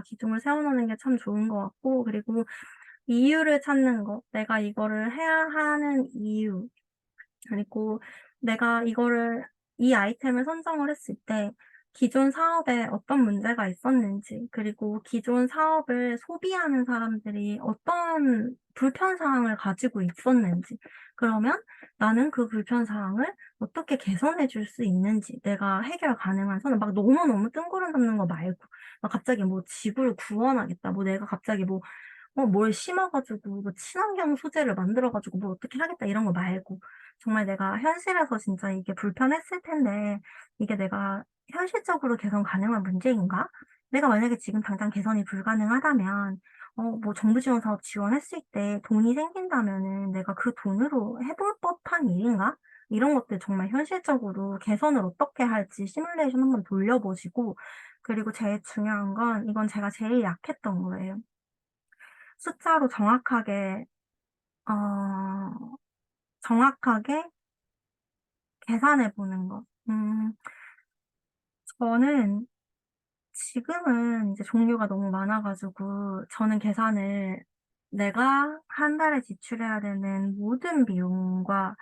기준을 세워 놓는 게 참 좋은 것 같고, 그리고 이유를 찾는 거. 내가 이거를 해야 하는 이유. 그리고 내가 이 아이템을 선정을 했을 때 기존 사업에 어떤 문제가 있었는지, 그리고 기존 사업을 소비하는 사람들이 어떤 불편 사항을 가지고 있었는지, 그러면 나는 그 불편 사항을 어떻게 개선해 줄 수 있는지, 내가 해결 가능한 선을 막 너무너무 뜬구름 잡는 거 말고, 막 갑자기 뭐 지구를 구원하겠다, 뭐 내가 갑자기 뭐 뭘 심어 가지고 뭐 친환경 소재를 만들어 가지고 뭘 어떻게 하겠다 이런 거 말고, 정말 내가 현실에서 진짜 이게 불편했을 텐데 이게 내가 현실적으로 개선 가능한 문제인가? 내가 만약에 지금 당장 개선이 불가능하다면 뭐 정부 지원 사업 지원했을 때 돈이 생긴다면은 '내가 그 돈으로 해볼 법한 일인가?' 이런 것들 정말 현실적으로 개선을 어떻게 할지 시뮬레이션 한번 돌려 보시고, 그리고 제일 중요한 건 이건 제가 제일 약했던 거예요. 숫자로 어 정확하게 계산해 보는 거. 저는 지금은 이제 종류가 너무 많아 가지고 저는 계산을 내가 한 달에 지출해야 되는 모든 비용과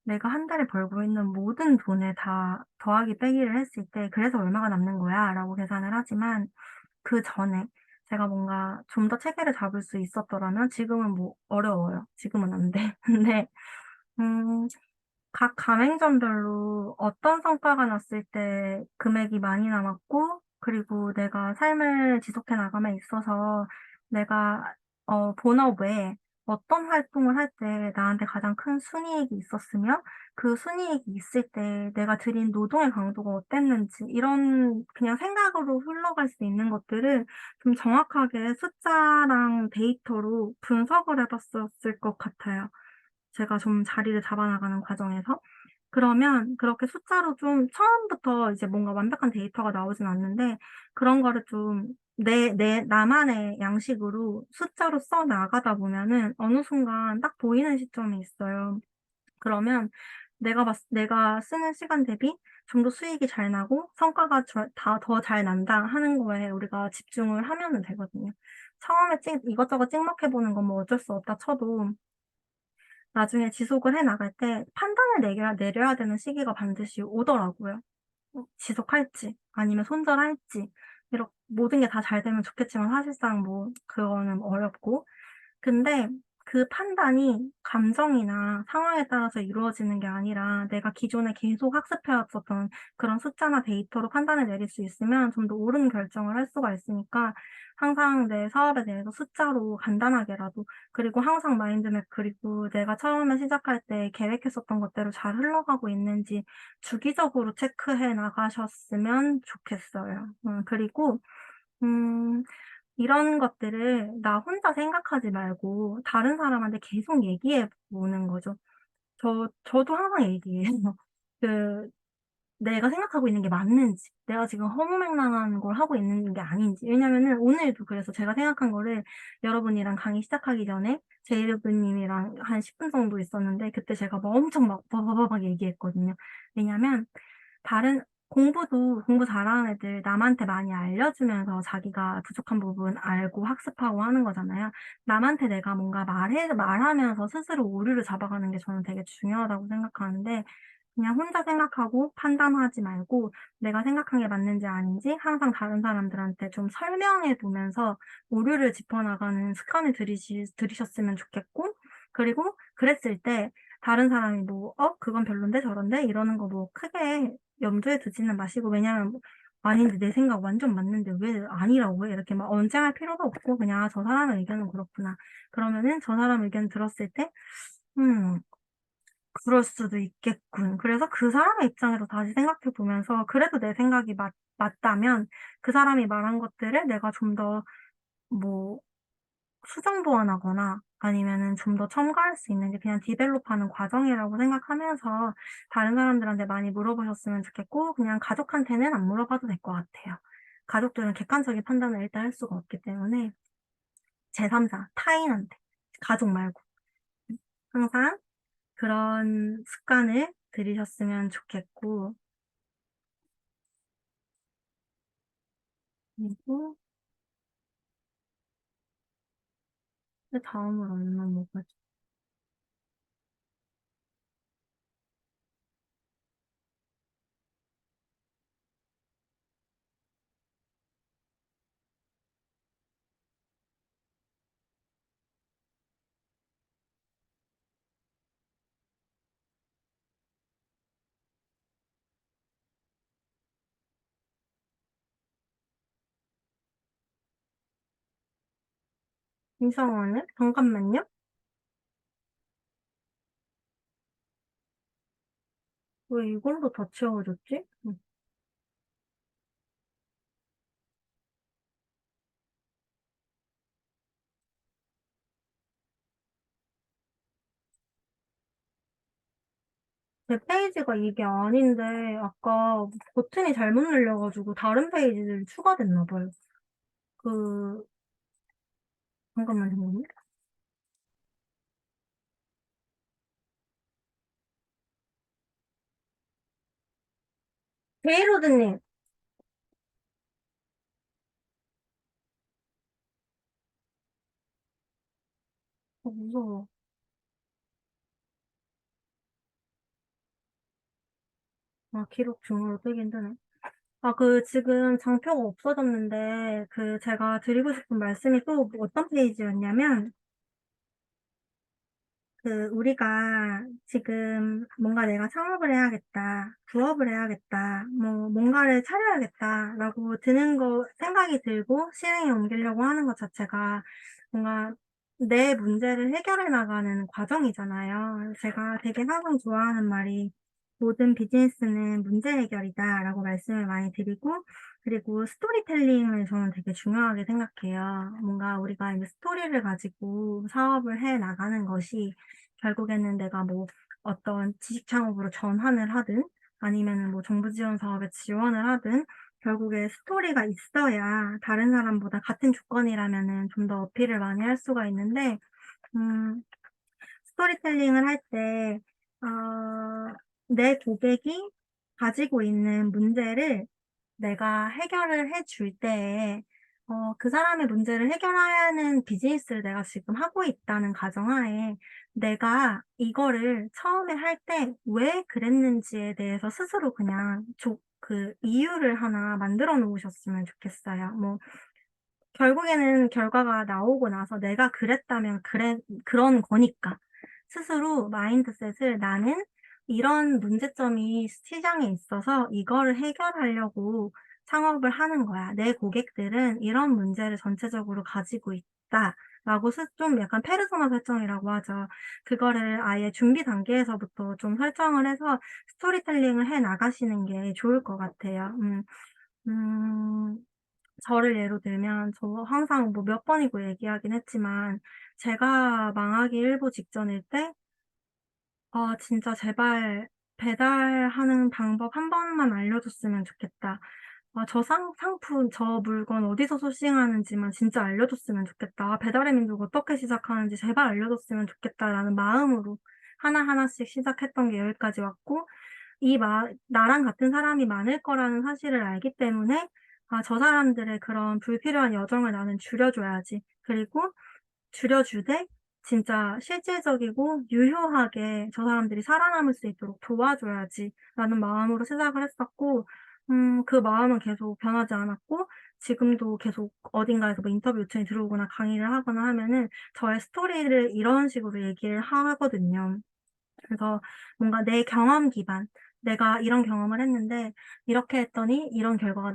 내가 한 달에 벌고 있는 모든 돈을 다 더하기 빼기를 했을 때 '그래서 얼마가 남는 거야.'라고 계산을 하지만, 그전에 제가 뭔가 좀 더 체계를 잡을 수 있었더라면 지금은 뭐 어려워요. 지금은 안 돼. 근데 음 각 가맹점별로 어떤 성과가 났을 때 금액이 많이 남았고, 그리고 내가 삶을 지속해 나감에 있어서 내가 본업 외에 어떤 활동을 할 때 나한테 가장 큰 순이익이 있었으며, 그 순이익이 있을 때 내가 들인 노동의 강도가 어땠는지, 이런 그냥 생각으로 흘러갈 수 있는 것들을 좀 정확하게 숫자랑 데이터로 분석을 해 봤었을 것 같아요, 제가 좀 자리를 잡아 나가는 과정에서. 그러면 그렇게 숫자로 좀 처음부터 이제 뭔가 완벽한 데이터가 나오진 않는데, 그런 거를 좀 나만의 양식으로 숫자로 써 나가다 보면은 어느 순간 딱 보이는 시점이 있어요. 그러면 내가 쓰는 시간 대비 좀 더 수익이 잘 나고 성과가 더 잘 난다 하는 거에 우리가 집중을 하면은 되거든요. 처음에 이것저것 찍먹해 보는 건 뭐 어쩔 수 없다 쳐도 나중에 지속을 해 나갈 때 판단을 내려야 되는 시기가 반드시 오더라고요. 지속할지 아니면 손절할지, 모든 게 다 잘 되면 좋겠지만 사실상 뭐 그거는 어렵고. 근데 그 판단이 감정이나 상황에 따라서 이루어지는 게 아니라 내가 기존에 계속 학습해 왔었던 그런 숫자나 데이터로 판단을 내릴 수 있으면 좀 더 옳은 결정을 할 수가 있으니까, 항상 내 사업에 대해서 숫자로 간단하게라도, 그리고 항상 마인드맵, 그리고 내가 처음에 시작할 때 계획했었던 것대로 잘 흘러가고 있는지 주기적으로 체크해 나가셨으면 좋겠어요. 그리고 음 이런 것들을 나 혼자 생각하지 말고 다른 사람한테 계속 얘기해 보는 거죠. 저도 항상 얘기해요. 그 내가 생각하고 있는 게 맞는지, 내가 지금 허무맹랑한 걸 하고 있는 게 아닌지. 왜냐면은 오늘도 그래서 제가 생각한 거를 여러분이랑 강의 시작하기 전에 제이르브 님이랑 한 10분 정도 있었는데, 그때 제가 막 엄청 막 바바바박 얘기했거든요. 왜냐면 공부 잘하는 애들 남한테 많이 알려주면서 자기가 부족한 부분 알고 학습하고 하는 거잖아요. 남한테 내가 뭔가 말하면서 스스로 오류를 잡아가는 게 저는 되게 중요하다고 생각하는데, 그냥 혼자 생각하고 판단하지 말고 내가 생각한 게 맞는지 아닌지 항상 다른 사람들한테 좀 설명해 보면서 오류를 짚어나가는 습관을 들이셨으면 좋겠고, 그리고 그랬을 때 다른 사람이 뭐, 그건 별론데 저런데 이러는 거 뭐 크게 염두에 두지는 마시고, 왜냐면 뭐, 아닌데 내 생각 완전 맞는데 왜 아니라고 해? 이렇게 막 언쟁할 필요도 없고, 그냥 저 사람의 의견은 그렇구나. 그러면은 저 사람 의견 들었을 때, 음, 그럴 수도 있겠군. 그래서 그 사람의 입장에서 다시 생각해 보면서 그래도 내 생각이 맞다면 그 사람이 말한 것들을 내가 좀 더 뭐 수정 보완하거나 아니면은 좀 더 첨가할 수 있는지 그냥 디벨롭하는 과정이라고 생각하면서 다른 사람들한테 많이 물어보셨으면 좋겠고, 그냥 가족한테는 안 물어봐도 될 것 같아요. 가족들은 객관적인 판단을 일단 할 수가 없기 때문에 제3자, 타인한테, 가족 말고 항상 그런 습관을 들이셨으면 좋겠고, 그리고 그 다음으로 넘어가죠. 이상하네? 잠깐만요. 왜 이걸로 다 채워졌지? 제 페이지가 이게 아닌데, 아까 버튼이 잘못 눌려가지고 다른 페이지들이 추가됐나 봐요. 그, 잠깐만요. 베이로드님, 무서워. 아, 기록 중으로 뜨기 힘드네. 지금 장표가 없어졌는데, 제가 드리고 싶은 말씀이 또 어떤 페이지였냐면, 우리가 지금 뭔가 내가 창업을 해야겠다, 부업을 해야겠다, 뭐, 뭔가를 차려야겠다라고 생각이 들고 실행에 옮기려고 하는 것 자체가 뭔가 내 문제를 해결해 나가는 과정이잖아요. 제가 되게 항상 좋아하는 말이 모든 비즈니스는 문제 해결이다라고 말씀을 많이 드리고, 그리고 스토리텔링을 저는 되게 중요하게 생각해요. 뭔가 우리가 이제 스토리를 가지고 사업을 해 나가는 것이 결국에는 내가 뭐 어떤 지식 창업으로 전환을 하든 아니면은 뭐 정부 지원 사업에 지원을 하든 결국에 스토리가 있어야 다른 사람보다 같은 조건이라면은 좀 더 어필을 많이 할 수가 있는데, 음, 스토리텔링을 할 때, 내 고객이 가지고 있는 문제를 내가 해결을 해줄 때에, 그 사람의 문제를 해결하는 비즈니스를 내가 지금 하고 있다는 가정하에 내가 이거를 처음에 할 때 왜 그랬는지에 대해서 스스로 그냥 이유를 하나 만들어 놓으셨으면 좋겠어요. 뭐, 결국에는 결과가 나오고 나서 내가 그랬다면 그런 거니까. 스스로 마인드셋을 나는 이런 문제점이 시장에 있어서 이거를 해결하려고 창업을 하는 거야. 내 고객들은 이런 문제를 전체적으로 가지고 있다. 라고 좀 약간 페르소나 설정이라고 하죠. 그거를 아예 준비 단계에서부터 좀 설정을 해서 스토리텔링을 해 나가시는 게 좋을 것 같아요. 음, 저를 예로 들면 저 항상 뭐 몇 번이고 얘기하긴 했지만 제가 망하기 일보 직전일 때 진짜 제발 배달하는 방법 한 번만 알려줬으면 좋겠다. 상품, 저 물건 어디서 소싱하는지만 진짜 알려줬으면 좋겠다. 배달의 민족 어떻게 시작하는지 제발 알려줬으면 좋겠다라는 마음으로 하나하나씩 시작했던 게 여기까지 왔고, 나랑 같은 사람이 많을 거라는 사실을 알기 때문에, 저 사람들의 그런 불필요한 여정을 나는 줄여줘야지. 그리고 줄여주되, 진짜 실질적이고 유효하게 저 사람들이 살아남을 수 있도록 도와줘야지라는 마음으로 시작을 했었고, 그 마음은 계속 변하지 않았고, 지금도 계속 어딘가에서 뭐 인터뷰 요청이 들어오거나 강의를 하거나 하면은 저의 스토리를 이런 식으로 얘기를 하거든요. 그래서 뭔가 내 경험 기반, 내가 이런 경험을 했는데 이렇게 했더니 이런 결과가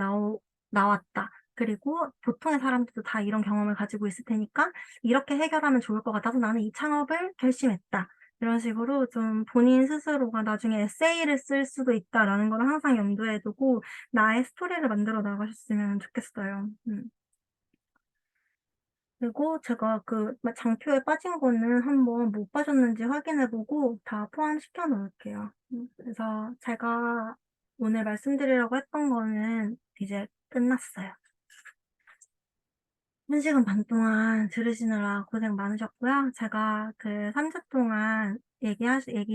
나왔다. 그리고 보통의 사람들도 다 이런 경험을 가지고 있을 테니까 이렇게 해결하면 좋을 것 같아서 나는 이 창업을 결심했다. 이런 식으로 좀 본인 스스로가 나중에 에세이를 쓸 수도 있다라는 걸 항상 염두에 두고 나의 스토리를 만들어 나가셨으면 좋겠어요. 그리고 제가 장표에 빠진 거는 한번 못 빠졌는지 확인해 보고 다 포함시켜 놓을게요. 그래서 제가 오늘 말씀드리려고 했던 거는 이제 끝났어요. 1시간 반 동안 들으시느라 고생 많으셨고요. 제가 3주 동안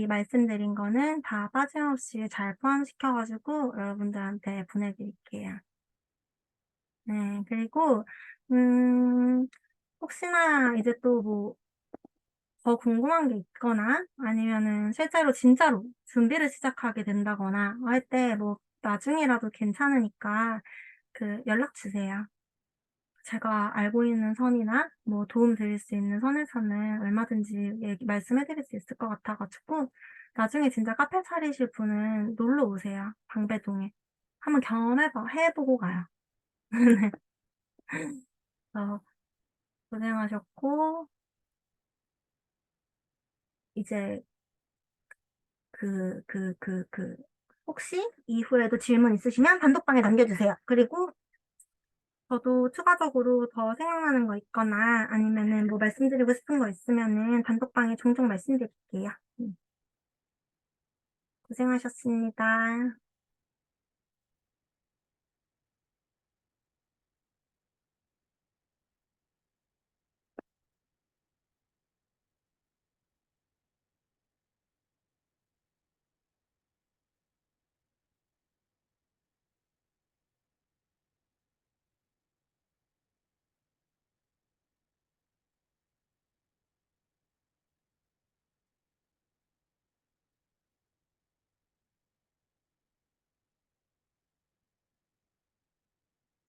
말씀드린 거는 다 빠짐없이 잘 포함시켜 가지고 여러분들한테 보내드릴게요. 네, 그리고, 음, 혹시나 이제 또 뭐, 더 궁금한 게 있거나 아니면은 실제로 진짜로 준비를 시작하게 된다거나 할 때 뭐 나중이라도 괜찮으니까 연락 주세요. 제가 알고 있는 선이나 뭐 도움 드릴 수 있는 선에서는 얼마든지 말씀해 드릴 수 있을 것 같아 가지고 나중에 진짜 카페 차리실 분은 놀러 오세요, 방배동에. 한번 해 보고 가요. 그래서 고생하셨고 이제 혹시 이후에도 질문 있으시면 단톡방에 남겨주세요. 그리고 저도 추가적으로 더 생각나는 거 있거나 아니면은 뭐 말씀드리고 싶은 거 있으면은 단톡방에 종종 말씀드릴게요. 고생하셨습니다.